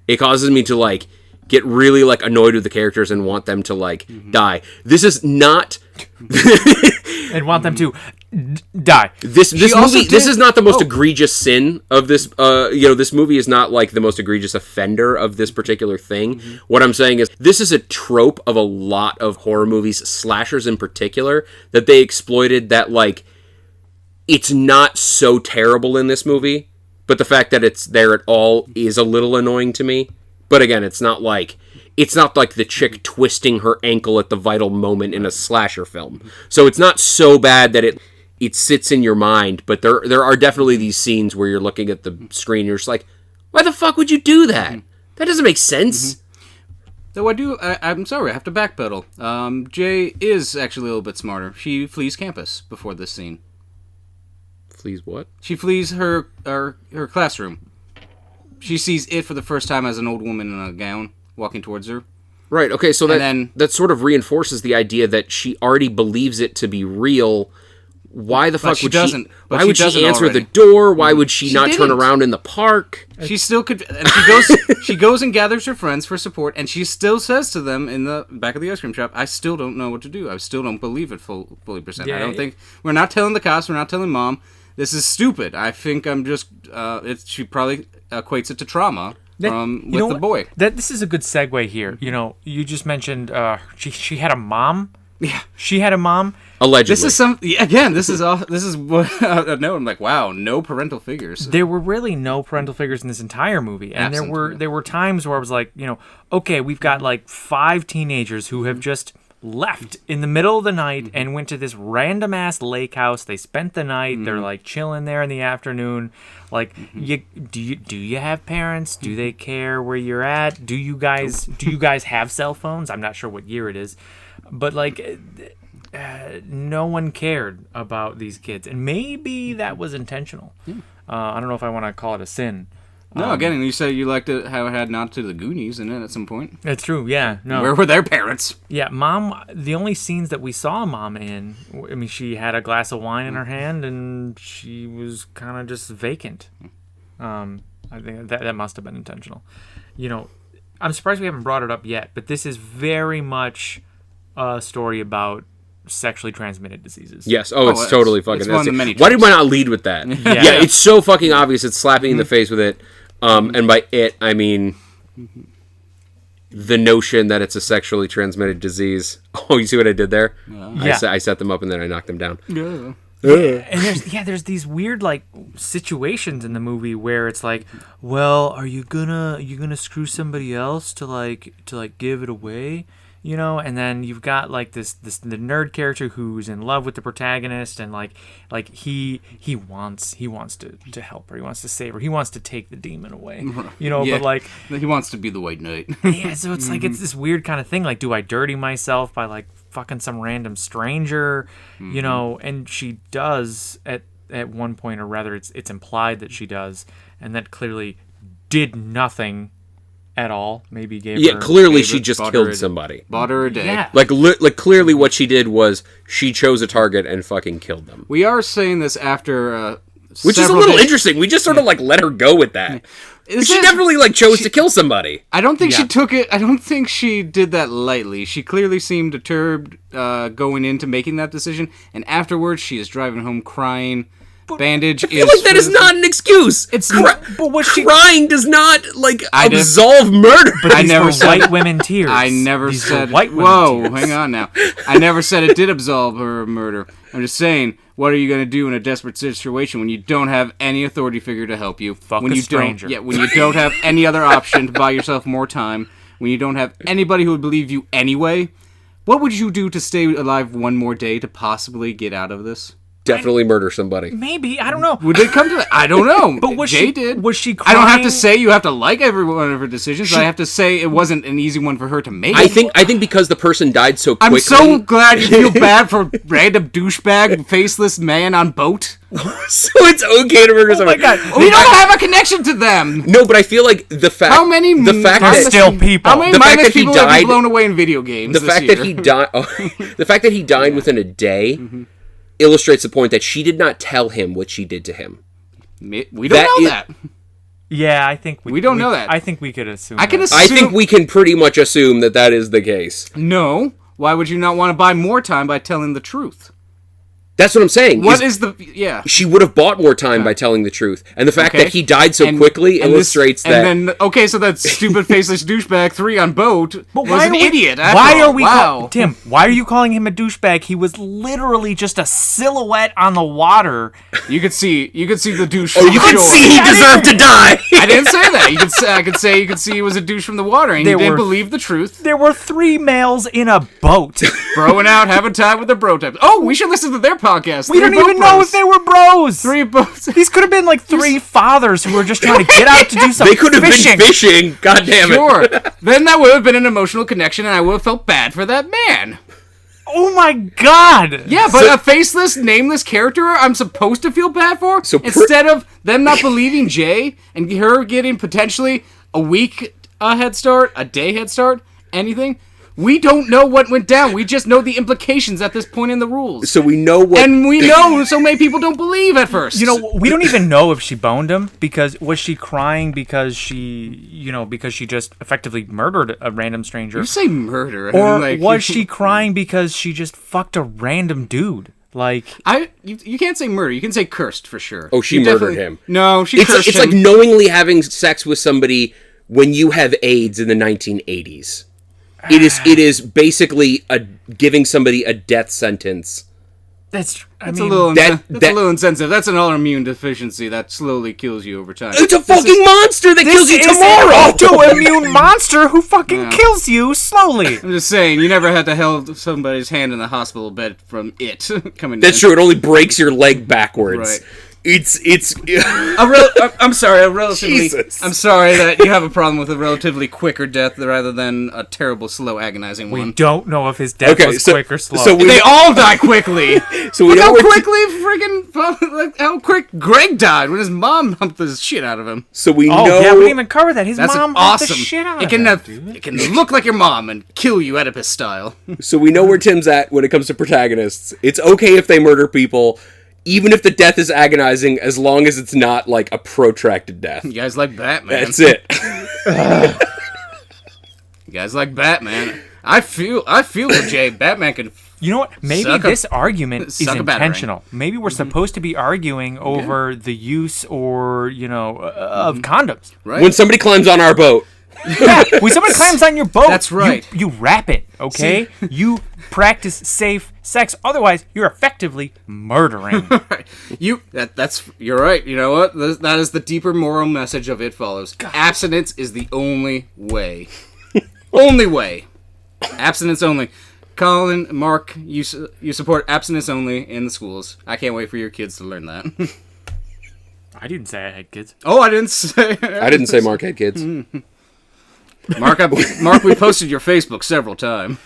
It causes me to, like, get really, like, annoyed with the characters and want them to, like, die. This is not... and want them to die. This movie, this is not the most egregious sin of this. This movie is not like the most egregious offender of this particular thing. What I'm saying is, this is a trope of a lot of horror movies, slashers in particular, that they exploited. That like, it's not so terrible in this movie, but the fact that it's there at all is a little annoying to me. But again, it's not like the chick twisting her ankle at the vital moment in a slasher film. So it's not so bad that it sits in your mind, but there are definitely these scenes where you're looking at the screen and you're just like, why the fuck would you do that? That doesn't make sense. Though I'm sorry, I have to backpedal. Jay is actually a little bit smarter. She flees campus before this scene. Flees what? She flees her classroom. she sees it for the first time as an old woman in a gown walking towards her. Right, okay, so then, that sort of reinforces the idea that she already believes it to be real. Why the fuck would she... Why would she answer the door? Why would she not turn around in the park? She still could... And she goes and gathers her friends for support, and she still says to them in the back of the ice cream shop, I still don't know what to do. I still don't believe it fully percent. Yeah, I don't think... We're not telling the cops. We're not telling Mom. This is stupid. I think I'm just... she probably equates it to trauma. With the boy. This is a good segue here. You know, you just mentioned she had a mom. Yeah, she had a mom. Allegedly. This is what no. I'm like, wow, no parental figures. There were really no parental figures in this entire movie, and there were times where I was like, you know, okay, we've got like 5 teenagers who have just left in the middle of the night and went to this random ass lake house. They spent the night. They're like chilling there in the afternoon. Like, do you have parents? Do they care where you're at? Do you guys have cell phones? I'm not sure what year it is, but like, no one cared about these kids, and maybe that was intentional. I don't know if I want to call it a sin. No, again, you said you liked it how it had nod to the Goonies in it at some point. It's true, yeah. No. Where were their parents? Yeah, Mom, the only scenes that we saw Mom in, I mean, she had a glass of wine in her hand, and she was kind of just vacant. I think that must have been intentional. You know, I'm surprised we haven't brought it up yet, but this is very much a story about sexually transmitted diseases. Yes. It's totally fucking... It's one of the many Why did I not lead with that? Yeah, it's so fucking obvious. It's slapping in the face with it. And by it, I mean the notion that it's a sexually transmitted disease. Oh, you see what I did there? Yeah. I set them up and then I knocked them down. Yeah. And there's these weird like situations in the movie where it's like, well, are you gonna screw somebody else to give it away? You know, and then you've got like the nerd character who's in love with the protagonist, and like he wants to help her, he wants to save her, he wants to take the demon away. You know, but like he wants to be the White Knight. Yeah, so it's like it's this weird kind of thing. Like, do I dirty myself by like fucking some random stranger? You know, and she does at one point, or rather, it's implied that she does, and that clearly did nothing at all. Maybe gave her... clearly she just killed somebody. Bought her a day. Yeah. Like clearly what she did was she chose a target and fucking killed them. We are saying this after which is a little interesting. We just sort of like let her go with that. She definitely like chose to kill somebody. I don't think she took it. I don't think she did that lightly. She clearly seemed disturbed going into making that decision, and afterwards she is driving home crying. Bandage. I feel like that is not an excuse. But what crying does not absolve murder. But I never said white women tears. I never these said. White women whoa, tears. Hang on now. I never said it did absolve her of murder. I'm just saying, what are you going to do in a desperate situation when you don't have any authority figure to help you? Fuck when a you stranger. When you don't have any other option to buy yourself more time. When you don't have anybody who would believe you anyway. What would you do to stay alive one more day to possibly get out of this? Definitely murder somebody. Maybe, I don't know. Would it come to that? I don't know. But Jay did. Was she crying? I don't have to say you have to like every one of her decisions. But I have to say it wasn't an easy one for her to make. I think because the person died so quickly. I'm so glad you feel bad for random douchebag, faceless man on boat. So it's okay to murder somebody. Oh my God. We don't have a connection to them. No, but I feel like the fact that still people. How many mindless people have you blown away in video games? The fact that he died. The fact that he died within a day. Illustrates the point that she did not tell him what she did to him. We don't know that. Yeah, I think we don't know that. I think we could assume. I think we can pretty much assume that is the case. No. Why would you not want to buy more time by telling the truth? That's what I'm saying. She would have bought more time by telling the truth. And the fact that he died so quickly illustrates that... And then, so that stupid faceless douchebag 3 on boat was an idiot. Tim, why are you calling him a douchebag? He was literally just a silhouette on the water. You could see the douche. Oh, you could see he deserved to die. I didn't say that. I could say you could see he was a douche from the water, and you didn't believe the truth. There were 3 males in a boat. Broing out, having time with the bro types. Oh, we should listen to their podcast. We don't even know if they were bros. 3 boats. These could have been like 3 fathers who were just trying to get out to do something. They could have been fishing. God damn it. Sure. Then that would have been an emotional connection, and I would have felt bad for that man. Oh my god! Yeah, but a faceless, nameless character I'm supposed to feel bad for? So instead of them not believing Jay and her getting potentially a week head start, a day head start, anything, we don't know what went down. We just know the implications at this point in the rules. So we know what... And we know so many people don't believe at first. You know, we don't even know if she boned him, because was she crying because because she just effectively murdered a random stranger? You say murder. Or like, was she crying because she just fucked a random dude? Like, you can't say murder. You can say cursed for sure. Oh, she murdered him. No, she cursed It's him. like knowingly having sex with somebody when you have AIDS in the 1980s. It is basically giving somebody a death sentence. that's a little insensitive. That's an autoimmune deficiency that slowly kills you over time. It's a fucking monster that kills you tomorrow! An autoimmune monster who fucking kills you slowly. I'm just saying, you never had to hold somebody's hand in the hospital bed from it coming That's true, it only breaks your leg backwards. Right. It's I'm sorry, Jesus. I'm sorry that you have a problem with a relatively quicker death rather than a terrible, slow, agonizing one. We don't know if his death was quick or slow. So They all die quickly. So we Look know how we're quickly like how quick Greg died when his mom humped the shit out of him. so we oh know yeah, we didn't even cover that. His That's mom awesome. the shit out it of can that, dude. it can look like your mom and kill you Oedipus style. So we know where Tim's at when it comes to protagonists. It's okay if they murder people, even if the death is agonizing, as long as it's not like a protracted death. You guys like Batman. That's it. You guys like Batman. I feel for Jay. Batman can. You know what? Maybe this argument is suck a batarang. intentional. Maybe we're supposed to be arguing over the use or, of condoms. Right. When somebody climbs on our boat. Yeah, when someone climbs on your boat, That's right. You wrap it, okay? You practice safe sex. Otherwise, you're effectively murdering. You're right. You know what? That is the deeper moral message of It Follows. God. Abstinence is the only way. Only way. Abstinence only. Colin, Mark, you support abstinence only in the schools. I can't wait for your kids to learn that. I didn't say I had kids. Oh, I didn't say. I didn't say Mark had kids. Mark, we posted your Facebook several times.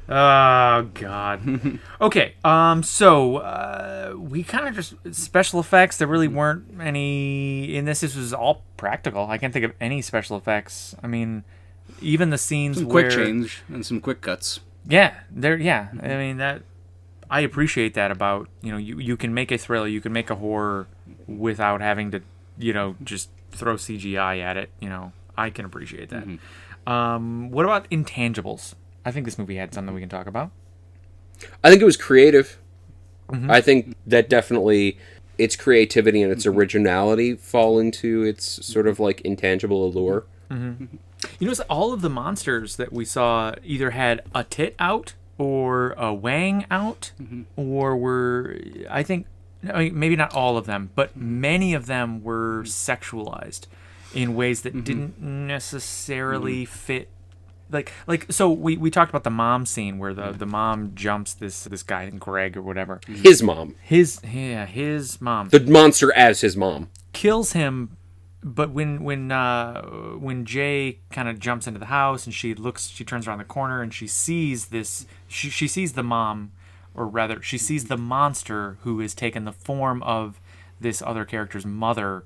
Oh God. Okay. So we kind of just special effects. There really weren't any in this. This was all practical. I can't think of any special effects. I mean, even the scenes Some where quick change and some quick cuts. Yeah, there. Yeah, I mean that. I appreciate that about you can make a thriller, you can make a horror without having to just throw CGI at it. I can appreciate that. What about intangibles? I think this movie had something we can talk about. I think it was creative. I think that definitely its creativity and its originality fall into its sort of like intangible allure. All of the monsters that we saw either had a tit out or a wang out, or were, I think, maybe not all of them, but many of them were sexualized in ways that didn't necessarily fit. So we talked about the mom scene where the mom jumps this guy, Greg or whatever. His mom. His mom. The monster as his mom. Kills him, but when Jay kind of jumps into the house and she turns around the corner and she sees this, she sees the mom, or rather she sees the monster who has taken the form of this other character's mother,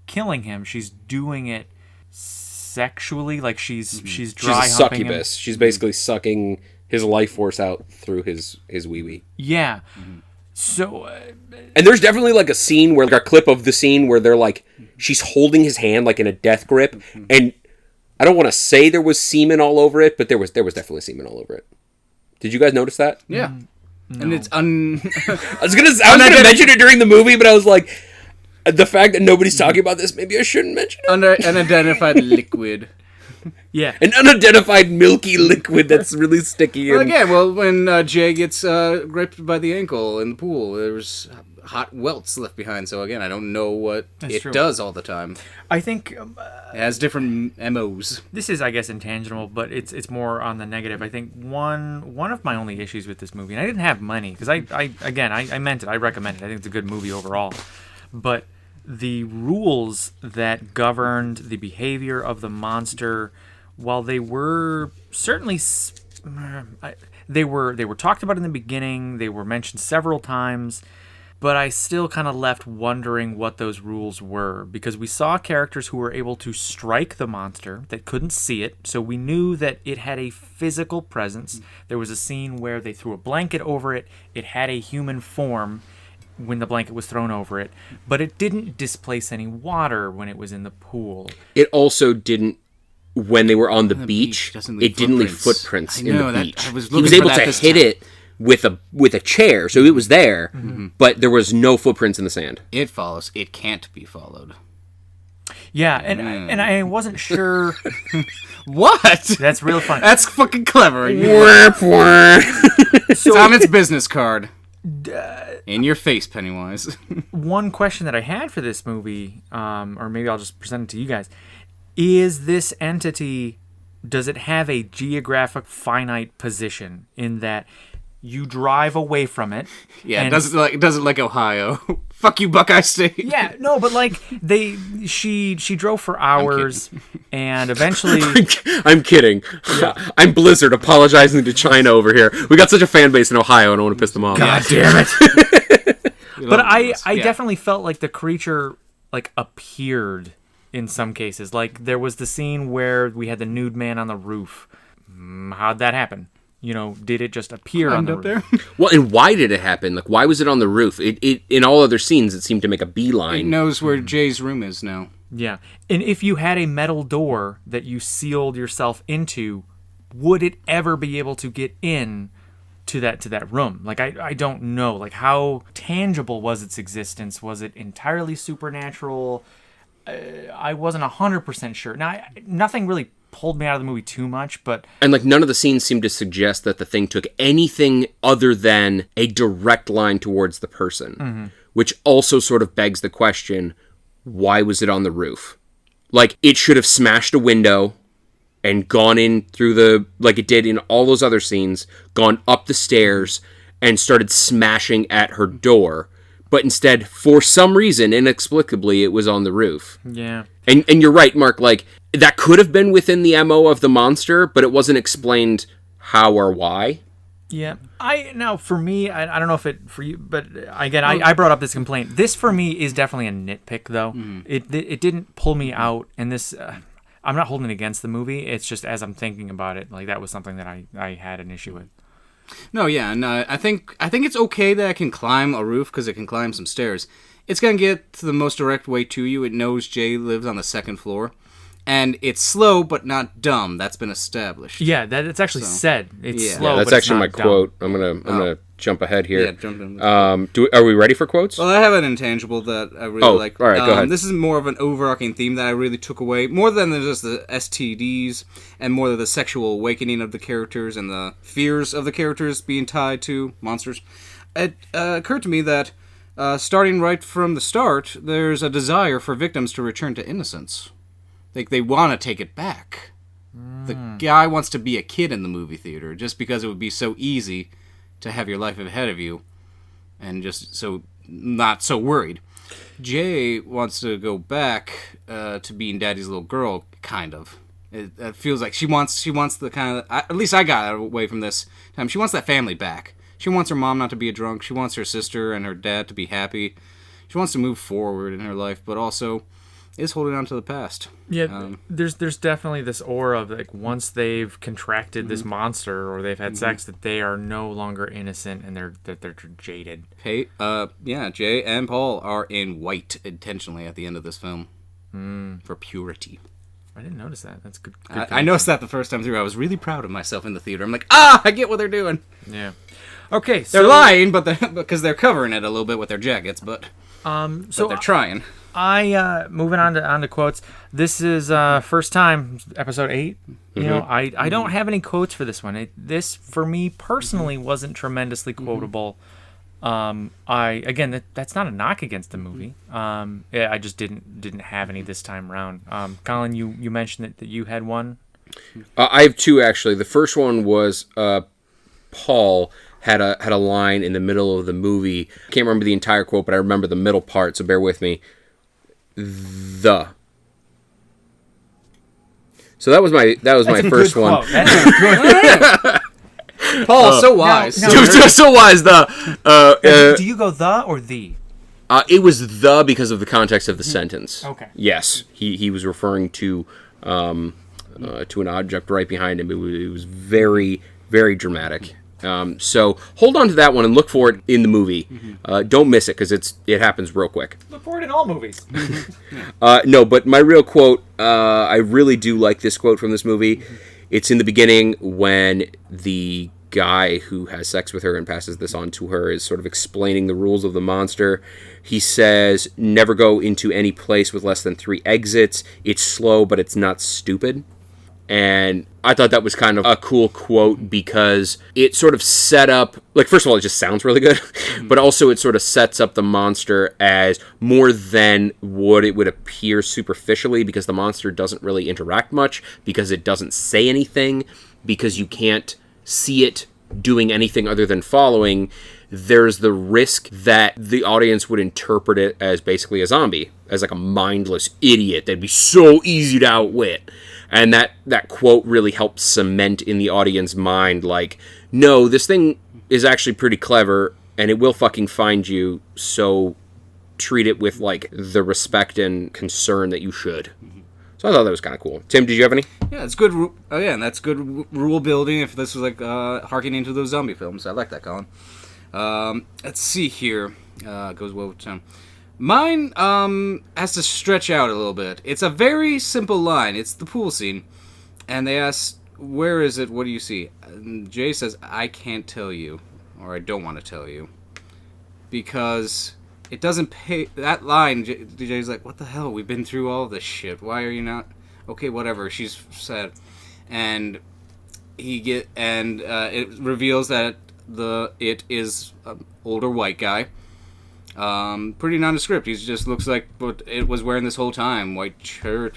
killing him. She's doing it sexually, like she's dry She's a humping succubus. him. She's basically sucking his life force out through his wee-wee. Yeah. So and there's definitely like a scene where, like a clip of the scene where they're like, she's holding his hand like in a death grip, and I don't want to say there was semen all over it, but there was definitely semen all over it. Did you guys notice that? Yeah. No. And it's I was gonna mention it during the movie, but I was like, the fact that nobody's talking about this, maybe I shouldn't mention it. unidentified liquid. yeah. An unidentified milky liquid that's really sticky. Well, And again, when Jay gets gripped by the ankle in the pool, there's hot welts left behind. So again, I don't know what it does all the time. I think It has different MOs. this is, I guess, intangible, but it's more on the negative. I think one of my only issues with this movie, and I didn't have money because I meant it. I recommend it. I think it's a good movie overall, but the rules that governed the behavior of the monster, while they were certainly they were talked about in the beginning. They were mentioned several times, but I still kind of left wondering what those rules were, because we saw characters who were able to strike the monster that couldn't see it, so we knew that it had a physical presence. There was a scene where they threw a blanket over it. It had a human form when the blanket was thrown over it, but it didn't displace any water when it was in the pool. It also didn't, when they were on the beach, it didn't leave footprints in the beach. He was able to hit it with a chair, so it was there, but there was no footprints in the sand. It follows. It can't be followed. Yeah, and I wasn't sure. What? That's real funny. That's fucking clever. It's on its business card. In your face, Pennywise. One question that I had for this movie, or maybe I'll just present it to you guys, is this entity, does it have a geographic finite position in that you drive away from it? Yeah, it doesn't like Ohio. Fuck you, Buckeye State. Yeah, no, but like she drove for hours, and eventually. I'm kidding. Yeah. I'm Blizzard apologizing to China over here. We got such a fan base in Ohio, I don't want to piss them off. God damn it! But I definitely felt like the creature like appeared in some cases. Like there was the scene where we had the nude man on the roof. How'd that happen? You know, did it just appear on the roof? There? Well, and why did it happen? Like, why was it on the roof? It in all other scenes, it seemed to make a beeline. It knows where Jay's room is now. Yeah. And if you had a metal door that you sealed yourself into, would it ever be able to get in to that room? Like, I don't know. Like, how tangible was its existence? Was it entirely supernatural? I wasn't 100% sure. Now, nothing really pulled me out of the movie too much, but... And, like, none of the scenes seemed to suggest that the thing took anything other than a direct line towards the person, which also sort of begs the question, why was it on the roof? Like, it should have smashed a window and gone in through the... like it did in all those other scenes, gone up the stairs and started smashing at her door. But instead, for some reason, inexplicably, it was on the roof. Yeah. And you're right, Mark, like, that could have been within the MO of the monster, but it wasn't explained how or why. Yeah. Now, for me, I don't know if it, for you, but again, I brought up this complaint. This, for me, is definitely a nitpick, though. It didn't pull me out, and this, I'm not holding it against the movie. It's just, as I'm thinking about it, like, that was something that I had an issue with. No, yeah, and I think it's okay that it can climb a roof because it can climb some stairs. It's gonna get to the most direct way to you. It knows Jay lives on the second floor, and it's slow but not dumb. That's been established. Yeah, it's actually said. It's slow. Yeah, that's but actually my it's not quote. I'm gonna jump ahead here. Yeah, jump in. Are we ready for quotes? Well, I have an intangible that I really like. All right, go ahead. This is more of an overarching theme that I really took away, more than just the STDs, and more than the sexual awakening of the characters and the fears of the characters being tied to monsters. It occurred to me that starting right from the start, there's a desire for victims to return to innocence. Like, they want to take it back. The guy wants to be a kid in the movie theater just because it would be so easy to have your life ahead of you and just so not so worried. Jay wants to go back to being daddy's little girl, kind of. It feels like she wants the kind of... at least I got away from this time. She wants that family back. She wants her mom not to be a drunk. She wants her sister and her dad to be happy. She wants to move forward in her life, but also is holding on to the past. Yeah, there's definitely this aura of, like, once they've contracted this monster or they've had sex, that they are no longer innocent and they're jaded. Hey, yeah, Jay and Paul are in white intentionally at the end of this film for purity. I didn't notice that. That's good. I noticed that the first time through. I was really proud of myself in the theater. I'm like, I get what they're doing. Yeah. Okay, so... They're lying, but because they're covering it a little bit with their jackets, but they're trying. Moving on to quotes. This is first time, episode 8. You know, I don't have any quotes for this one. This, for me personally, wasn't tremendously quotable. That's not a knock against the movie. I just didn't have any this time around. Colin, you mentioned that you had one. I have two, actually. The first one was Paul had a line in the middle of the movie. I can't remember the entire quote, but I remember the middle part, so bear with me. So that was my first one. That's a good Paul, so wise. no. So wise. Do you go the or the? It was the because of the context of the sentence. Okay. Yes, he was referring to an object right behind him. It was very, very dramatic. So hold on to that one and look for it in the movie. Don't miss it because it happens real quick. Look for it in all movies. No, but my real quote, I really do like this quote from this movie. It's in the beginning when the guy who has sex with her and passes this on to her is sort of explaining the rules of the monster. He says, never go into any place with less than 3 exits. It's slow, but it's not stupid. And I thought that was kind of a cool quote because it sort of set up, like, first of all, it just sounds really good, but also it sort of sets up the monster as more than what it would appear superficially, because the monster doesn't really interact much, because it doesn't say anything, because you can't see it doing anything other than following. There's the risk that the audience would interpret it as basically a zombie, as like a mindless idiot that'd be so easy to outwit. And that quote really helps cement in the audience mind, like, no, this thing is actually pretty clever, and it will fucking find you, so treat it with, like, the respect and concern that you should. So I thought that was kind of cool. Tim, did you have any? Yeah, it's good. And that's good rule building. If this was like harking into those zombie films, I like that, Colin. Let's see here. Goes well with time. Mine has to stretch out a little bit. It's a very simple line. It's the pool scene, and they ask, "Where is it? What do you see?" And Jay says, "I can't tell you, or I don't want to tell you, because." It doesn't pay. That line, Jay's like, what the hell? We've been through all this shit. Why are you not? Okay, whatever. She's sad, and it reveals that it is an older white guy. Pretty nondescript. He just looks like what it was wearing this whole time. White shirt,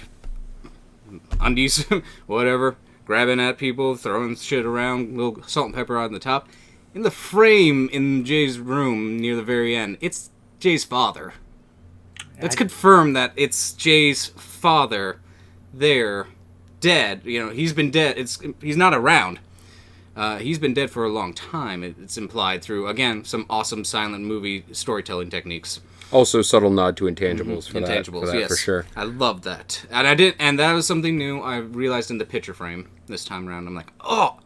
undies, whatever. Grabbing at people, throwing shit around, little salt and pepper on the top. In the frame in Jay's room near the very end, it's Jay's father. It's confirmed that it's Jay's father there, dead. You know, he's been dead. He's not around. He's been dead for a long time. It's implied through, again, some awesome silent movie storytelling techniques. Also, subtle nod to intangibles for Intangibles, that yes. for sure. I love that. And that was something new I realized in the picture frame this time around. I'm like, oh,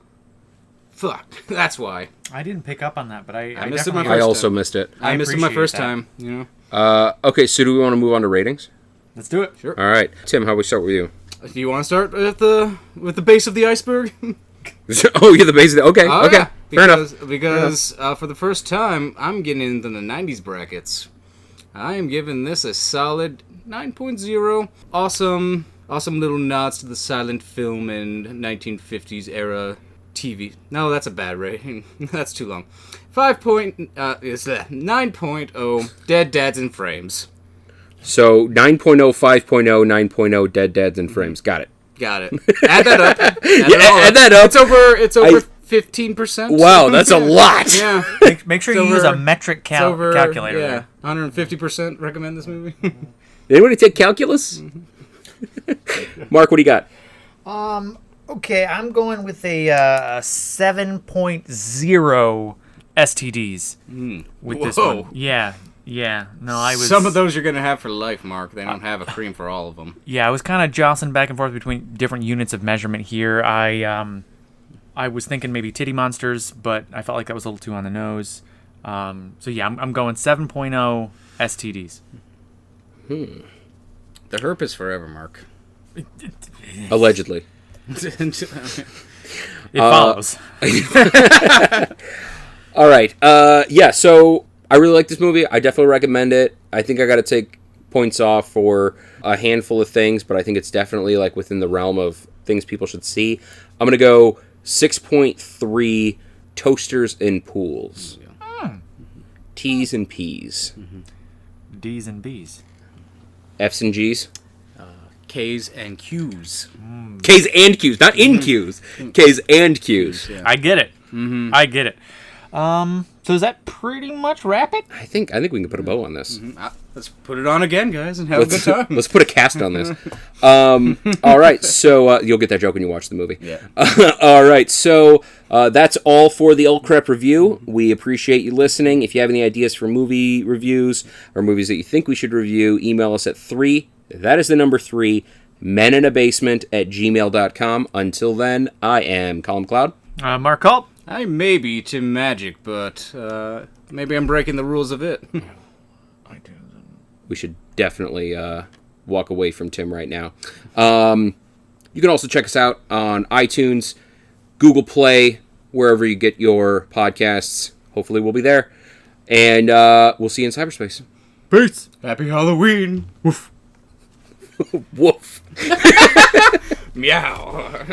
fuck. That's why. I didn't pick up on that, but I missed it definitely... my I first also time. missed it. I missed it my appreciate first that. time, you know. Okay, so do we want to move on to ratings? Let's do it. Sure. All right. Tim, how about we start with you? Do you want to start with the base of the iceberg? Oh, you're the base of the... Okay, Oh, okay. yeah. Fair enough. Because for the first time, I'm getting into the 90s brackets. I am giving this a solid 9.0. Awesome little nods to the silent film and 1950s era TV. No, that's a bad rating. That's too long. 9.0 Dead Dads in Frames. So 9.0, 5.0, 9.0 Dead Dads in Frames. Got it. Got it. Add that up. Add that up. It's over 15%. Wow, that's a lot. Yeah. Make sure It's you use over- a metric Over, calculator. yeah, there. 150% recommend this movie. Anybody take calculus? Mark, what do you got? Okay, I'm going with a 7.0 STDs with this Whoa. one. Yeah. No, I was... Some of those you're going to have for life, Mark. They don't have a cream for all of them. Yeah, I was kind of jostling back and forth between different units of measurement here. I was thinking maybe titty monsters, but I felt like that was a little too on the nose. So yeah, I'm going 7.0 STDs. The herp is forever, Mark. Allegedly. It follows. All right. Yeah, so I really like this movie. I definitely recommend it. I think I got to take points off for a handful of things, but I think it's definitely like within the realm of things people should see. I'm going to go 6.3 toasters and pools. T's and P's. D's and B's. F's and G's. K's and Q's. K's and Q's, not in Q's. K's and Q's. Yeah. I get it. I get it. So does that pretty much wrap it? I think we can put a bow on this. Let's put it on again, guys, and have a good time. Let's put a cast on this. All right, so you'll get that joke when you watch the movie. Yeah. All right, so that's all for the Old Crep review. We appreciate you listening. If you have any ideas for movie reviews or movies that you think we should review, email us at 3, that is the number 3, meninabasement@gmail.com. Until then, I am Colin Cloud. Mark Culp. I may be Tim Magic, but maybe I'm breaking the rules of it. We should definitely walk away from Tim right now. You can also check us out on iTunes, Google Play, wherever you get your podcasts. Hopefully we'll be there. And we'll see you in cyberspace. Peace. Happy Halloween. Woof. Woof. Meow.